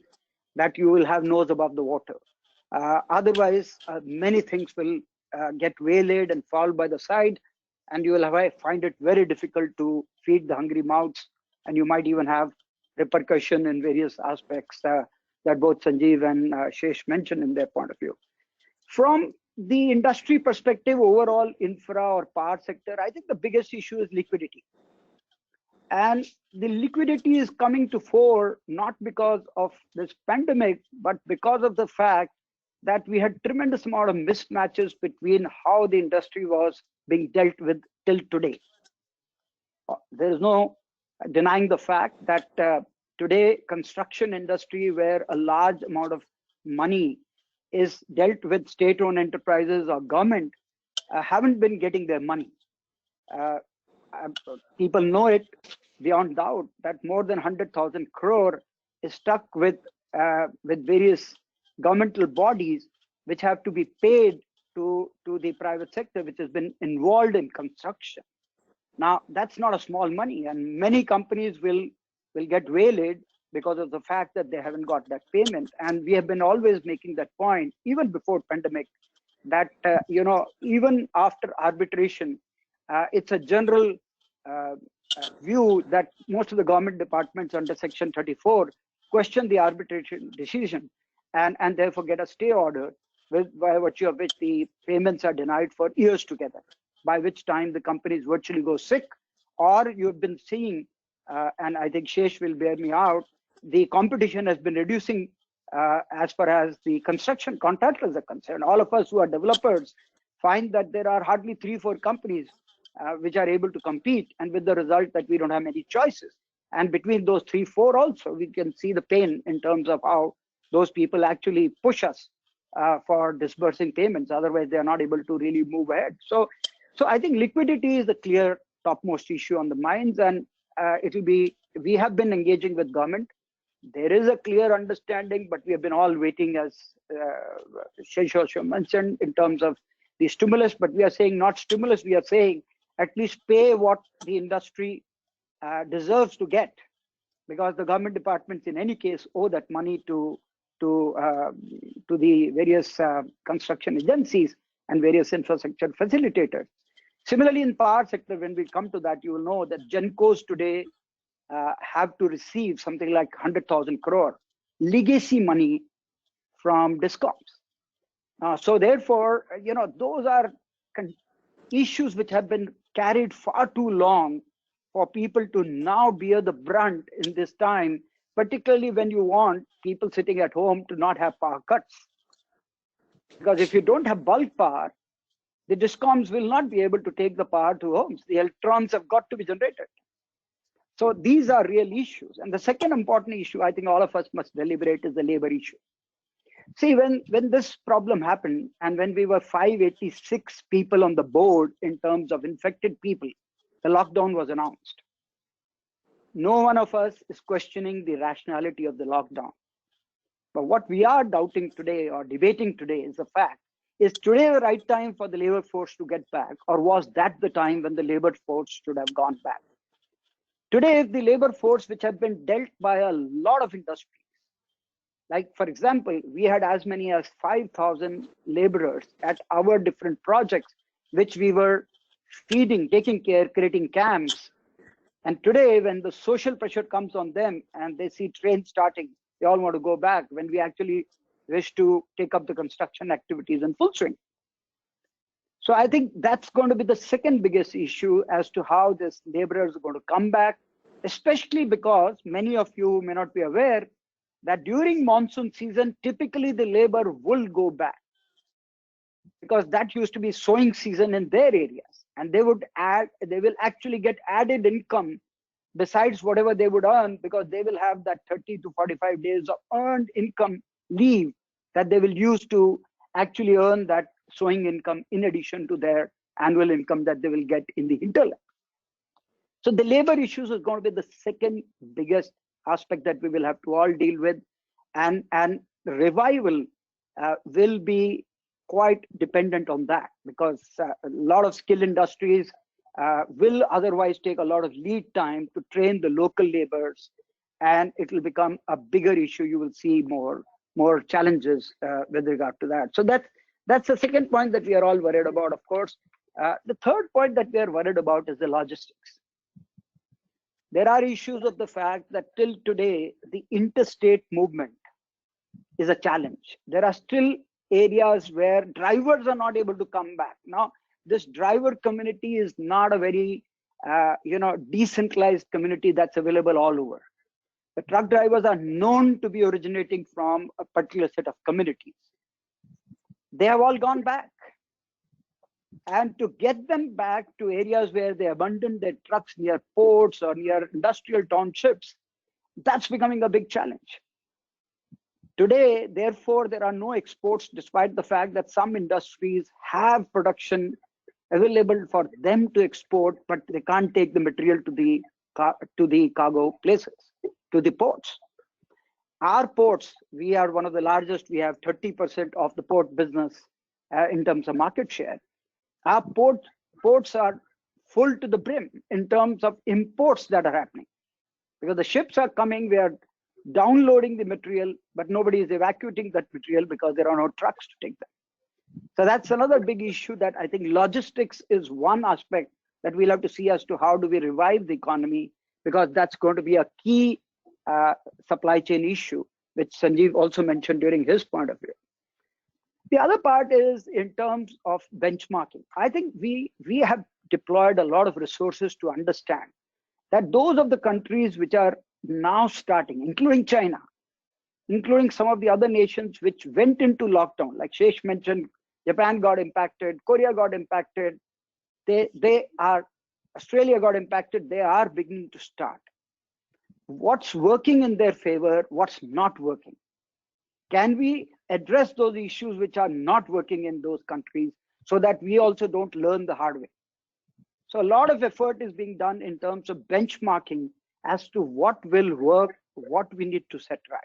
that you will have nose above the water. Otherwise, many things will get waylaid and fall by the side, and you will find it very difficult to feed the hungry mouths, and you might even have repercussion in various aspects that both Sanjeev and Shesh mentioned in their point of view. From the industry perspective, overall infra or power sector, I think the biggest issue is liquidity. And the liquidity is coming to fore not because of this pandemic, but because of the fact that we had tremendous amount of mismatches between how the industry was being dealt with till today. There is no denying the fact that today construction industry, where a large amount of money is dealt with state-owned enterprises or government, haven't been getting their money. People know it beyond doubt that more than 100,000 crore is stuck with various governmental bodies which have to be paid to the private sector, which has been involved in construction. Now, that's not a small money, and many companies will get waylaid because of the fact that they haven't got that payment. And we have been always making that point, even before pandemic, that even after arbitration, it's a general view that most of the government departments under Section 34 question the arbitration decision and therefore get a stay order by virtue of which the payments are denied for years together, by which time the companies virtually go sick. Or you've been seeing, and I think Shesh will bear me out, the competition has been reducing as far as the construction contractors are concerned. All of us who are developers find that there are hardly 3-4 companies which are able to compete, and with the result that we don't have many choices. And between those 3-4 also, we can see the pain in terms of how those people actually push us for disbursing payments. Otherwise, they are not able to really move ahead. So I think liquidity is the clear topmost issue on the minds, and we have been engaging with government. There is a clear understanding, but we have been all waiting, as Shesh mentioned, in terms of the stimulus. But we are saying not stimulus, we are saying at least pay what the industry deserves to get, because the government departments in any case owe that money to the various construction agencies and various infrastructure facilitators. Similarly, in power sector, when we come to that, you will know that Gencos today have to receive something like 100,000 crore legacy money from DISCOMs. So therefore, those are issues which have been carried far too long for people to now bear the brunt in this time, particularly when you want people sitting at home to not have power cuts. Because if you don't have bulk power, the DISCOMs will not be able to take the power to homes. The electrons have got to be generated. So these are real issues. And the second important issue I think all of us must deliberate is the labor issue. See, when this problem happened, and when we were 586 people on the board in terms of infected people, the lockdown was announced. No one of us is questioning the rationality of the lockdown. But what we are doubting today or debating today is the fact, is today the right time for the labor force to get back, or was that the time when the labor force should have gone back? Today, the labor force, which have been dealt by a lot of industries, like for example, we had as many as 5,000 laborers at our different projects, which we were feeding, taking care, creating camps. And today, when the social pressure comes on them and they see trains starting, they all want to go back when we actually wish to take up the construction activities in full swing. So I think that's going to be the second biggest issue as to how this laborers are going to come back, especially because many of you may not be aware that during monsoon season, typically the labor will go back, because that used to be sowing season in their areas, and they will actually get added income besides whatever they would earn, because they will have that 30 to 45 days of earned income leave that they will use to actually earn that sowing income in addition to their annual income that they will get in the hinterland. So the labor issues is going to be the second biggest aspect that we will have to all deal with, and revival will be quite dependent on that, because a lot of skill industries will otherwise take a lot of lead time to train the local laborers, and it will become a bigger issue. You will see more challenges with regard to that. So that's the second point that we are all worried about, of course. The third point that we are worried about is the logistics. There are issues of the fact that till today, the interstate movement is a challenge. There are still areas where drivers are not able to come back. Now, this driver community is not a very decentralized community that's available all over. The truck drivers are known to be originating from a particular set of communities. They have all gone back. And to get them back to areas where they abandoned their trucks near ports or near industrial townships, that's becoming a big challenge. Today, therefore, there are no exports, despite the fact that some industries have production available for them to export, but they can't take the material to the cargo places, to the ports. Our ports, we are one of the largest. We have 30% of the port business in terms of market share. Our ports are full to the brim in terms of imports that are happening, because the ships are coming, we are downloading the material, but nobody is evacuating that material because there are no trucks to take them. So that's another big issue, that I think logistics is one aspect that we'll have to see as to how do we revive the economy, because that's going to be a key supply chain issue, which Sanjeev also mentioned during his point of view. The other part is in terms of benchmarking. I think we have deployed a lot of resources to understand that those of the countries which are now starting, including China, including some of the other nations which went into lockdown, like Shesh mentioned, Japan got impacted, Korea got impacted, Australia got impacted, they are beginning to start. What's working in their favor, what's not working? Can we address those issues which are not working in those countries so that we also don't learn the hard way? So a lot of effort is being done in terms of benchmarking as to what will work, what we need to set right.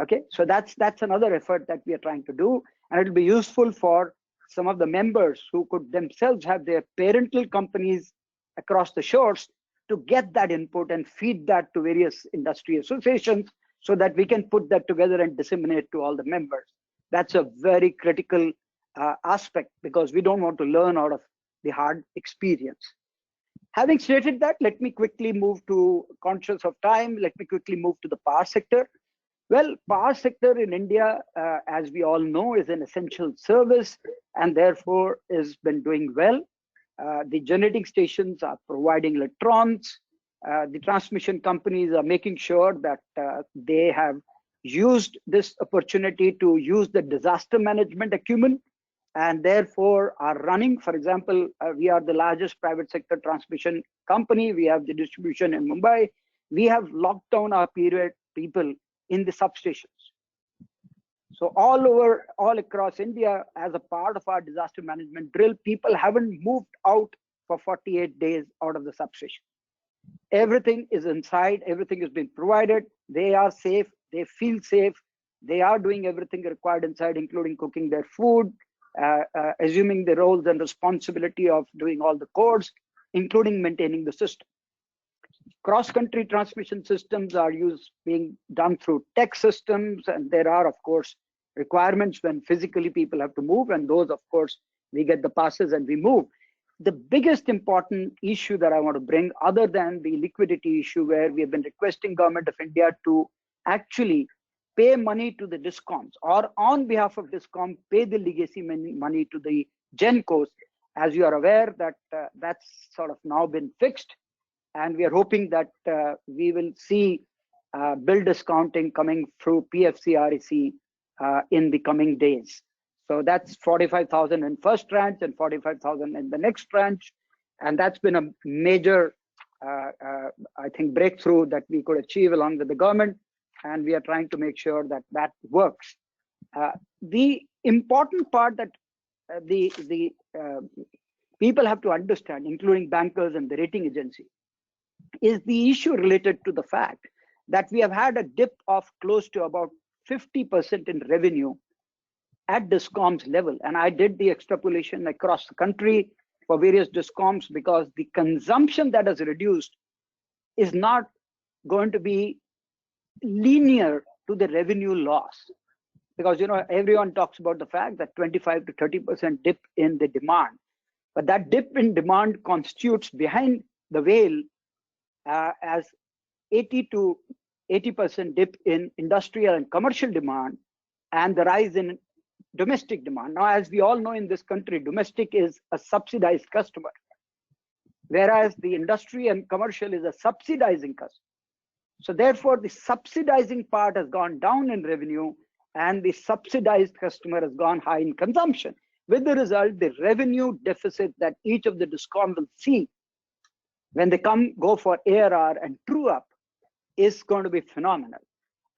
Okay, so that's another effort that we are trying to do, and it'll be useful for some of the members who could themselves have their parental companies across the shores to get that input and feed that to various industry associations, so that we can put that together and disseminate to all the members. That's a very critical aspect, because we don't want to learn out of the hard experience. Having stated that, let me quickly move to, conscious of time, let me quickly move to the power sector. Well, power sector in India, as we all know, is an essential service and therefore has been doing well. The generating stations are providing electrons. The transmission companies are making sure that they have used this opportunity to use the disaster management acumen, and therefore are running. For example, we are the largest private sector transmission company. We have the distribution in Mumbai. We have locked down our people in the substations. So all across India, as a part of our disaster management drill, people haven't moved out for 48 days out of the substation. Everything is inside, everything has been provided. They are safe, they feel safe. They are doing everything required inside, including cooking their food, assuming the roles and responsibility of doing all the codes, including maintaining the system. Cross-country transmission systems are being done through tech systems, and there are, of course, requirements when physically people have to move, and those, of course, we get the passes and we move. The biggest important issue that I want to bring, other than the liquidity issue, where we have been requesting Government of India to actually pay money to the DISCOMs, or on behalf of DISCOM, pay the legacy money to the GENCOs, as you are aware, that that's sort of now been fixed, and we are hoping that we will see bill discounting coming through PFCREC in the coming days. So that's 45,000 in first tranche and 45,000 in the next tranche, and that's been a major, I think, breakthrough that we could achieve along with the government, and we are trying to make sure that that works. The important part that the people have to understand, including bankers and the rating agency, is the issue related to the fact that we have had a dip of close to about 50% in revenue at DISCOMs level. And I did the extrapolation across the country for various DISCOMs, because the consumption that has reduced is not going to be linear to the revenue loss. Because, you know, everyone talks about the fact that 25 to 30% dip in the demand, but that dip in demand constitutes behind the veil as 80 to 80% dip in industrial and commercial demand, and the rise in domestic demand. Now, as we all know in this country, domestic is a subsidized customer, whereas the industry and commercial is a subsidizing customer. So therefore, the subsidizing part has gone down in revenue, and the subsidized customer has gone high in consumption. With the result, the revenue deficit that each of the DISCOM will see when they go for ARR and true up is going to be phenomenal.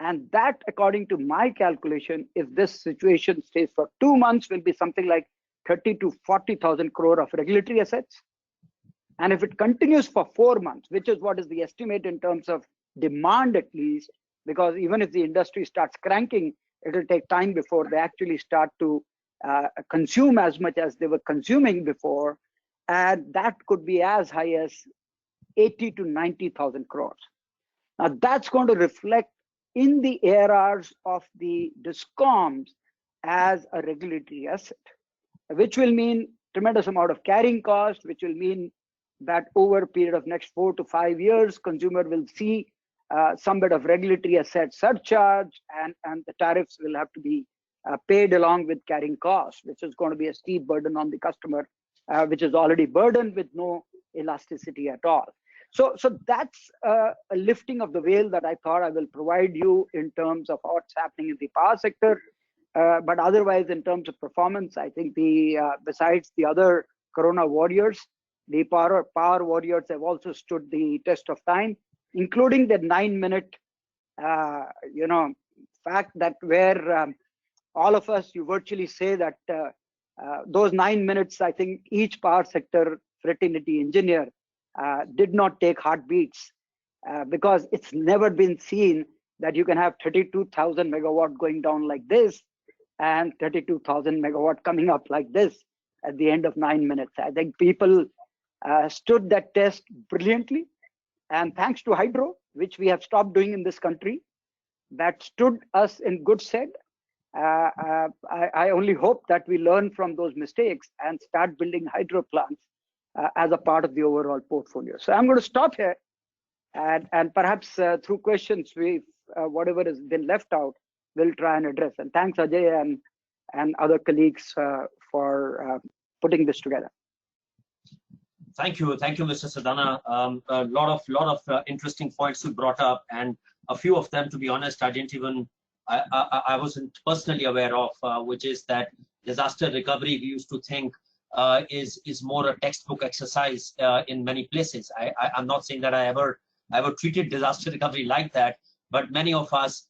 And that, according to my calculation, if this situation stays for 2 months, will be something like 30 to 40,000 crore of regulatory assets. And if it continues for 4 months, which is what is the estimate in terms of demand at least, because even if the industry starts cranking, it will take time before they actually start to consume as much as they were consuming before. And that could be as high as 80 to 90,000 crores. Now that's going to reflect in the ARRs of the DISCOMs as a regulatory asset, which will mean tremendous amount of carrying cost, which will mean that over a period of next 4 to 5 years, consumer will see some bit of regulatory asset surcharge, and the tariffs will have to be paid along with carrying costs, which is going to be a steep burden on the customer, which is already burdened with no elasticity at all. So that's a lifting of the veil that I thought I will provide you in terms of what's happening in the power sector. But otherwise, in terms of performance, I think besides the other Corona warriors, the power warriors have also stood the test of time, including the 9-minute, fact that where all of us, you virtually say that those 9 minutes, I think each power sector fraternity engineer did not take heartbeats, because it's never been seen that you can have 32,000 megawatt going down like this and 32,000 megawatt coming up like this at the end of 9 minutes. I think people stood that test brilliantly, and thanks to hydro, which we have stopped doing in this country, that stood us in good stead. I only hope that we learn from those mistakes and start building hydro plants as a part of the overall portfolio. So I'm going to stop here, and perhaps through questions, whatever has been left out, we'll try and address. And thanks, Ajay and other colleagues for putting this together. Thank you, Mr. Sadana. A lot of interesting points you brought up, and a few of them, to be honest, I wasn't personally aware of, which is that disaster recovery we used to think is more a textbook exercise in many places. I'm not saying that I ever treated disaster recovery like that, but many of us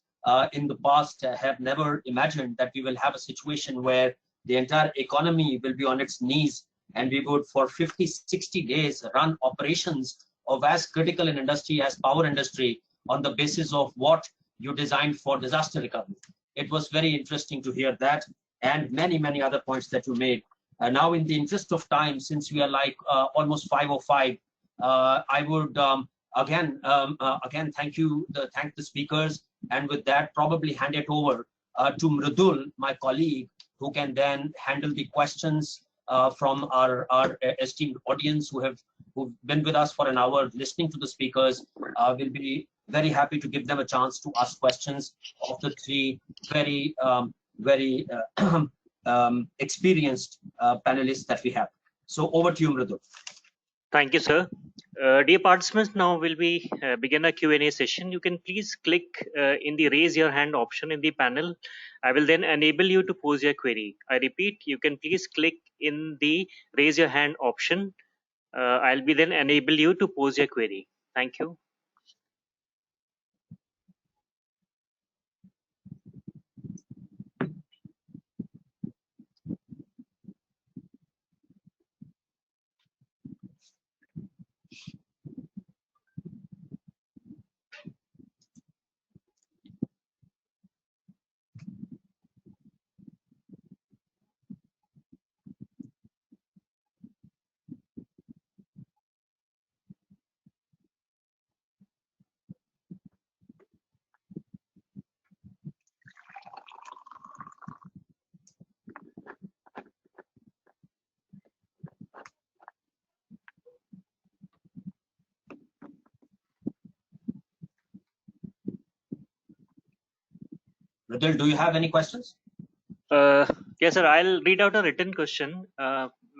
in the past have never imagined that we will have a situation where the entire economy will be on its knees, and we would for 50, 60 days run operations of as critical an industry as power industry on the basis of what you designed for disaster recovery. It was very interesting to hear that, and many other points that you made. Now, in the interest of time, since we are like almost 5:05, I would again thank the speakers, and with that probably hand it over to Mridul, my colleague, who can then handle the questions from our esteemed audience who've been with us for an hour listening to the speakers. We'll be very happy to give them a chance to ask questions of the three very experienced panelists that we have. So over to you, Mridul. Thank you, sir. Dear participants, now will we begin a Q&A session. You can please click in the raise your hand option in the panel. I will then enable you to pose your query. I repeat, you can please click in the raise your hand option. I'll be then enable you to pose your query. Thank you. Mridul, do you have any questions? Yes, sir. I'll read out a written question,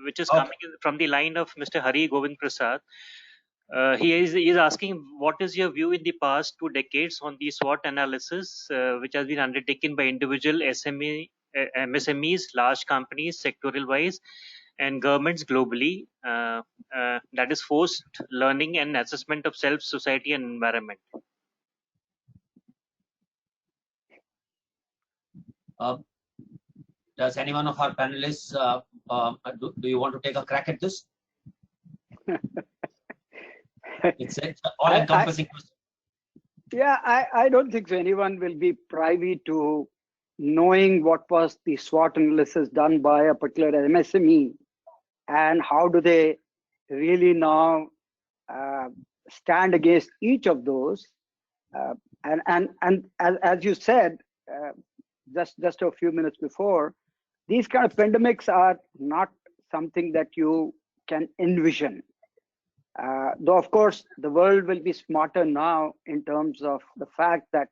which is Okay. coming from the line of Mr. Hari Govind Prasad. He is asking, what is your view in the past 2 decades on the SWOT analysis, which has been undertaken by individual MSMEs, large companies, sectoral wise, and governments globally, that is forced learning and assessment of self, society, and environment. Does any one of our panelists, do you want to take a crack at this? It's an all-encompassing question. Yeah, I don't think so. Anyone will be privy to knowing what was the SWOT analysis done by a particular MSME and how do they really now stand against each of those. And as you said, just a few minutes before, these kind of pandemics are not something that you can envision. Though, of course, the world will be smarter now in terms of the fact that,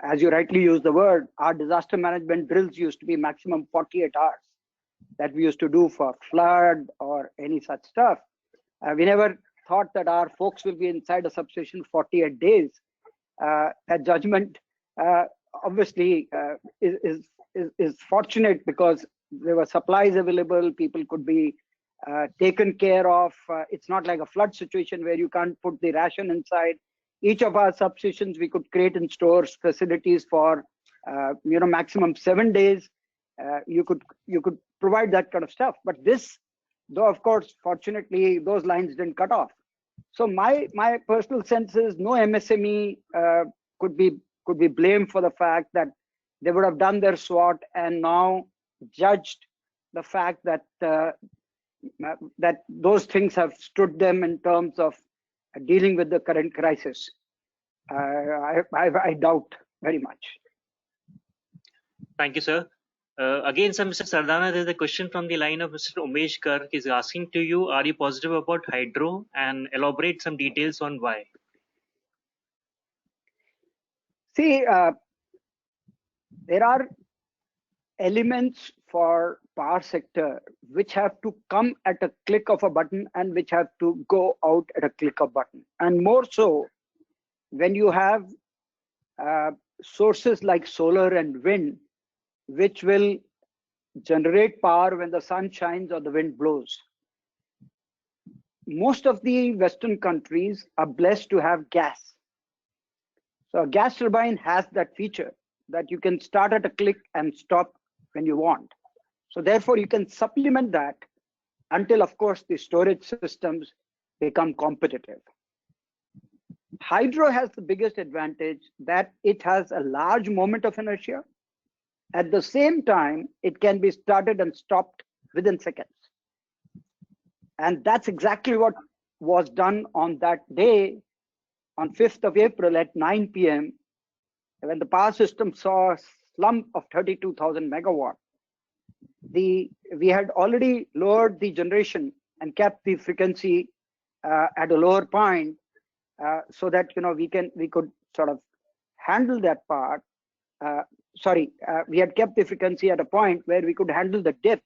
as you rightly use the word, our disaster management drills used to be maximum 48 hours that we used to do for flood or any such stuff. We never thought that our folks will be inside a substation 48 days. That judgment obviously is fortunate because there were supplies available, people could be taken care of. It's not like a flood situation where you can't put the ration inside. Each of our substations we could create in stores facilities for maximum 7 days. You could provide that kind of stuff. But this, though, of course, fortunately those lines didn't cut off. So my personal sense is no MSME could be blamed for the fact that they would have done their SWOT and now judged the fact that that those things have stood them in terms of dealing with the current crisis. I doubt very much. Thank you, sir. Again, sir, Mr. Sardana, there's a question from the line of Mr. Umesh Garg. He's asking to you, are you positive about hydro, and elaborate some details on why? See, there are elements for power sector which have to come at a click of a button and which have to go out at a click of a button. And more so when you have sources like solar and wind, which will generate power when the sun shines or the wind blows. Most of the Western countries are blessed to have gas. So a gas turbine has that feature that you can start at a click and stop when you want. So therefore you can supplement that until, of course, the storage systems become competitive. Hydro has the biggest advantage that it has a large moment of inertia. At the same time, it can be started and stopped within seconds. And that's exactly what was done on that day, on 5th of April at 9 p.m. when the power system saw a slump of 32,000 megawatt. We had already lowered the generation and kept the frequency at a lower point so that we could sort of handle that part. We had kept the frequency at a point where we could handle the dip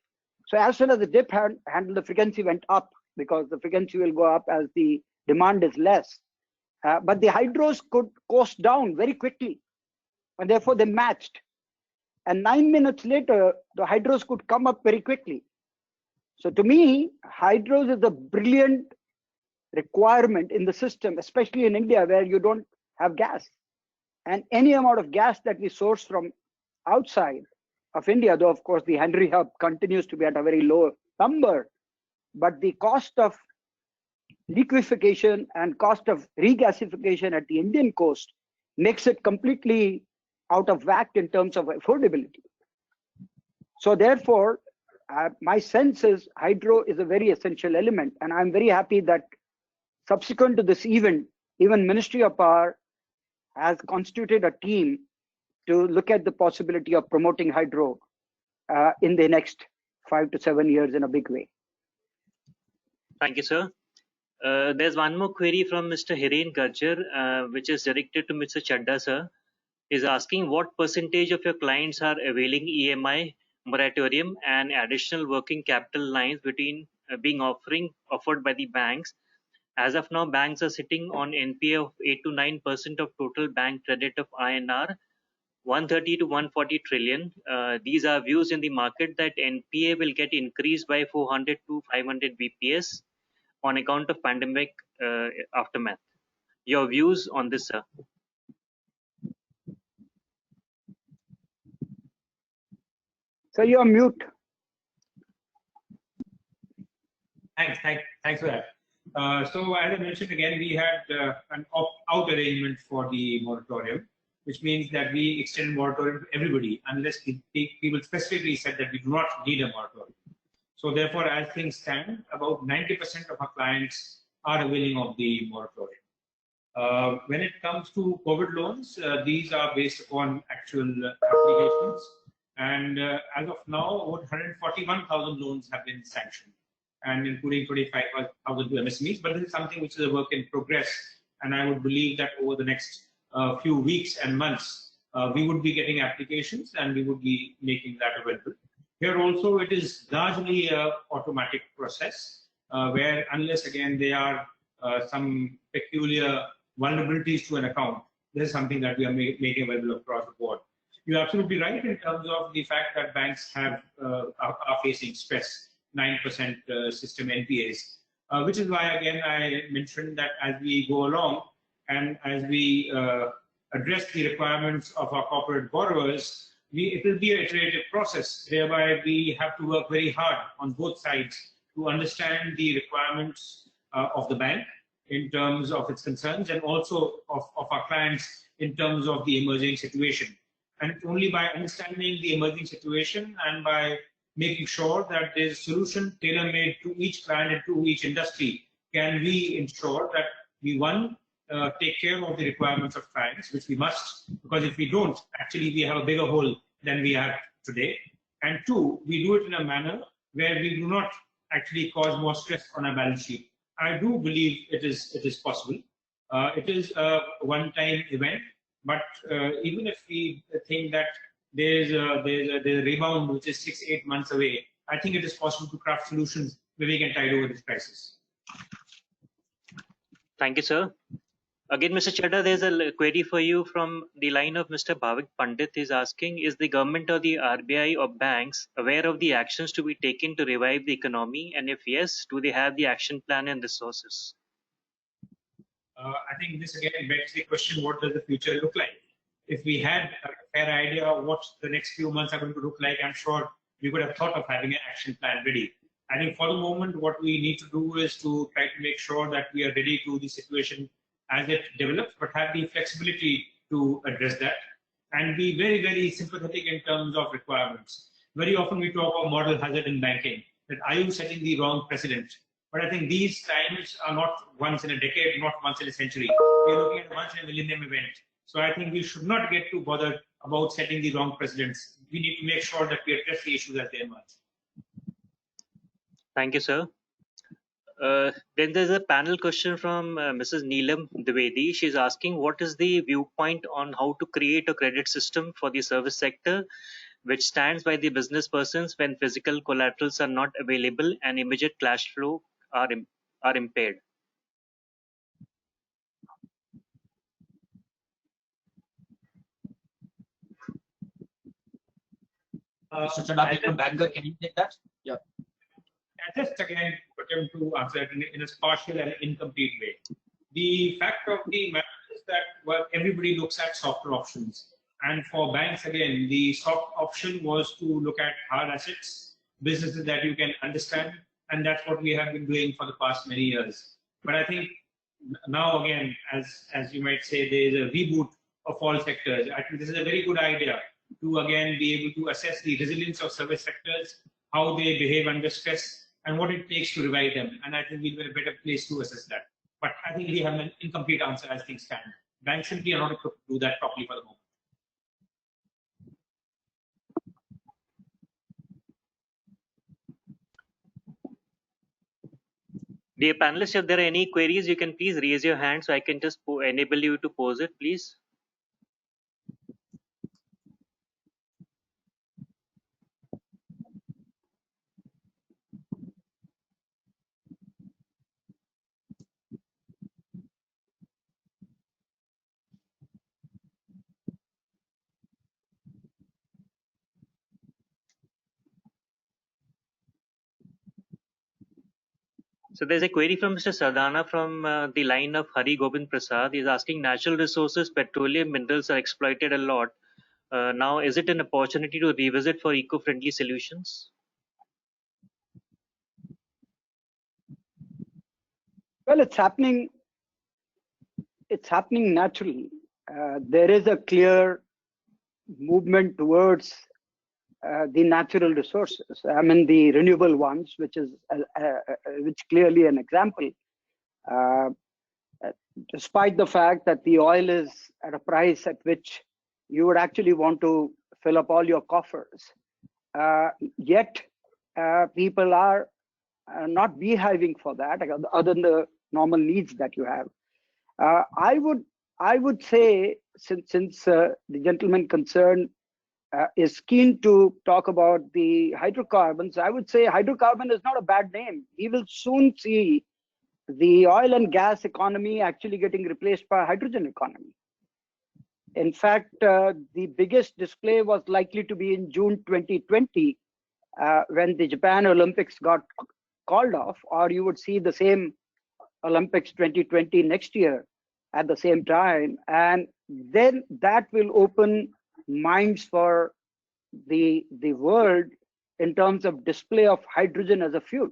So as soon as the dip handle, the frequency went up because the frequency will go up as the demand is less. But the hydros could coast down very quickly, and therefore they matched. And 9 minutes later, the hydros could come up very quickly. So to me, hydros is a brilliant requirement in the system, especially in India where you don't have gas. And any amount of gas that we source from outside of India, though of course the Henry Hub continues to be at a very low number, but the cost of liquefaction and cost of regasification at the Indian coast makes it completely out of whack in terms of affordability. So therefore, my sense is hydro is a very essential element, and I'm very happy that subsequent to this event, even Ministry of Power has constituted a team to look at the possibility of promoting hydro in the next 5 to 7 years in a big way. Thank you, sir. There's one more query from Mr. Hiren Gajjar, which is directed to Mr. Chadda, sir. Is asking what percentage of your clients are availing EMI moratorium and additional working capital lines between being offered by the banks. As of now, banks are sitting on NPA of 8 to 9% of total bank credit of INR 130 to 140 trillion. These are views in the market that NPA will get increased by 400 to 500 BPS on account of pandemic aftermath. Your views on this, sir? So you're mute. Thanks for that. So as I mentioned again, we had an opt-out arrangement for the moratorium, which means that we extend moratorium to everybody unless people specifically said that we do not need a moratorium. So therefore, as things stand, about 90% of our clients are availing of the moratorium. When it comes to COVID loans, these are based upon actual applications. And as of now, over 141,000 loans have been sanctioned, and including 25,000 to MSMEs. But this is something which is a work in progress. And I would believe that over the next few weeks and months, we would be getting applications and we would be making that available. Here also, it is largely an automatic process where unless, again, there are some peculiar vulnerabilities to an account, this is something that we are making available across the board. You're absolutely right in terms of the fact that banks are facing stress, 9% system NPAs, which is why, again, I mentioned that as we go along and as we address the requirements of our corporate borrowers, it will be an iterative process, whereby we have to work very hard on both sides to understand the requirements of the bank in terms of its concerns and also of our clients in terms of the emerging situation. And only by understanding the emerging situation and by making sure that there's a solution tailor-made to each client and to each industry can we ensure that we, one, take care of the requirements of clients, which we must, because if we don't, actually we have a bigger hole than we have today. And two, we do it in a manner where we do not actually cause more stress on our balance sheet. I do believe it is possible. It is a one-time event, but even if we think that there's a rebound which is 6-8 months away, I think it is possible to craft solutions where we can tide over this crisis. Thank you, sir. Again, Mr. Chadda, there's a query for you from the line of Mr. Bhavik Pandit. Is asking, is the government or the RBI or banks aware of the actions to be taken to revive the economy? And if yes, do they have the action plan and resources? I think this again begs the question, what does the future look like? If we had a fair idea of what the next few months are going to look like, I'm sure we could have thought of having an action plan ready. I think for the moment, what we need to do is to try to make sure that we are ready to the situation as it develops, but have the flexibility to address that and be very, very sympathetic in terms of requirements. Very often we talk of moral hazard in banking, that are you setting the wrong precedent? But I think these times are not once in a decade, not once in a century. We're looking at a once in a millennium event. So I think we should not get too bothered about setting the wrong precedents. We need to make sure that we address the issues as they emerge. Thank you, sir. Then there's a panel question from Mrs. Neelam Dwivedi. She's asking, what is the viewpoint on how to create a credit system for the service sector which stands by the business persons when physical collaterals are not available and immediate cash flow are impaired. Mr. Chadha from Bangalore, can you take that? Yeah. I just again attempt to answer it in a partial and incomplete way. The fact of the matter is that, well, everybody looks at softer options. And for banks, again, the soft option was to look at hard assets, businesses that you can understand, and that's what we have been doing for the past many years. But I think now, again, as you might say, there is a reboot of all sectors. I think this is a very good idea to, again, be able to assess the resilience of service sectors, how they behave under stress, and what it takes to revive them. And I think we'll be in a better place to assess that. But I think we have an incomplete answer as things stand. Banks simply are not equipped to do that properly for the moment. Dear panelists, if there are any queries, you can please raise your hand so I can just enable you to pose it, please. So there's a query from Mr. Sardana from the line of Hari Gobind Prasad. He's asking, natural resources, petroleum, minerals are exploited a lot. Now, is it an opportunity to revisit for eco-friendly solutions? Well, it's happening. It's happening naturally. There is a clear movement towards the natural resources. I mean, the renewable ones, which is which clearly an example. Despite the fact that the oil is at a price at which you would actually want to fill up all your coffers, yet people are not behaving for that, other than the normal needs that you have. I would say, since the gentleman concerned is keen to talk about the hydrocarbons, I would say hydrocarbon is not a bad name. We will soon see the oil and gas economy actually getting replaced by hydrogen economy. In fact, the biggest display was likely to be in June 2020, when the Japan Olympics got called off, or you would see the same Olympics 2020 next year at the same time, and then that will open minds for the world in terms of display of hydrogen as a fuel.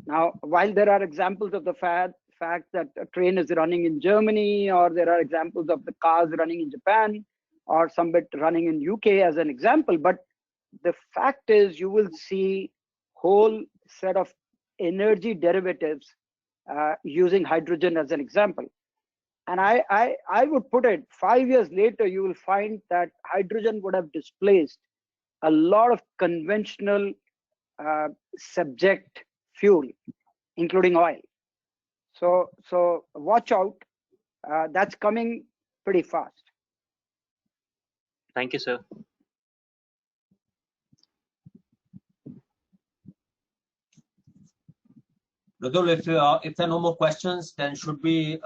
Now, while there are examples of the fact that a train is running in Germany, or there are examples of the cars running in Japan, or some bit running in UK as an example, but the fact is you will see whole set of energy derivatives using hydrogen as an example. And I would put it, 5 years later, you will find that hydrogen would have displaced a lot of conventional subject fuel, including oil. So watch out. That's coming pretty fast. Thank you, sir. Radul, if there are no more questions, then should we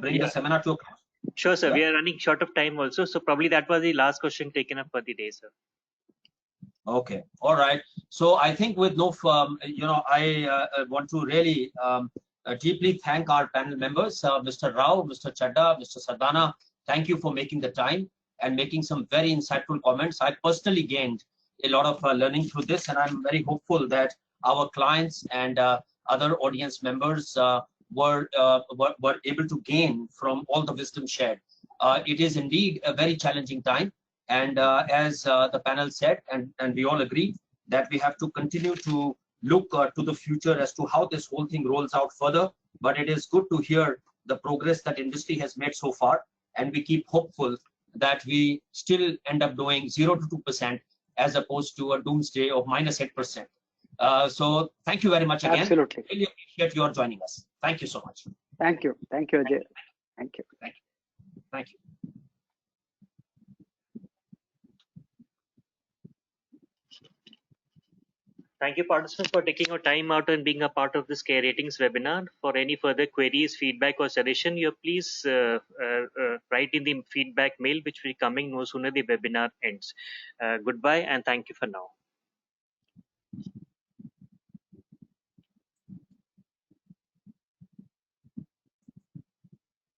bring the seminar to a close? Sure, sir. We are running short of time also. So probably that was the last question taken up for the day, sir. Okay. All right. So I think with no, I want to really deeply thank our panel members, Mr. Rao, Mr. Chadha, Mr. Sardana. Thank you for making the time and making some very insightful comments. I personally gained a lot of learning through this, and I'm very hopeful that our clients and other audience members were able to gain from all the wisdom shared. It is indeed a very challenging time, and as the panel said, and we all agree, that we have to continue to look to the future as to how this whole thing rolls out further. But it is good to hear the progress that industry has made so far, and we keep hopeful that we still end up doing 0 to 2% as opposed to a doomsday of -8%. So thank you very much again. Absolutely. Really appreciate your joining us. Thank you so much. Thank you. Thank you, Ajay. Thank you. Thank you. Thank you. Thank you, participants, for taking your time out and being a part of this Care Ratings webinar. For any further queries, feedback, or suggestion, you please write in the feedback mail, which will be coming no sooner the webinar ends. Goodbye, and thank you for now.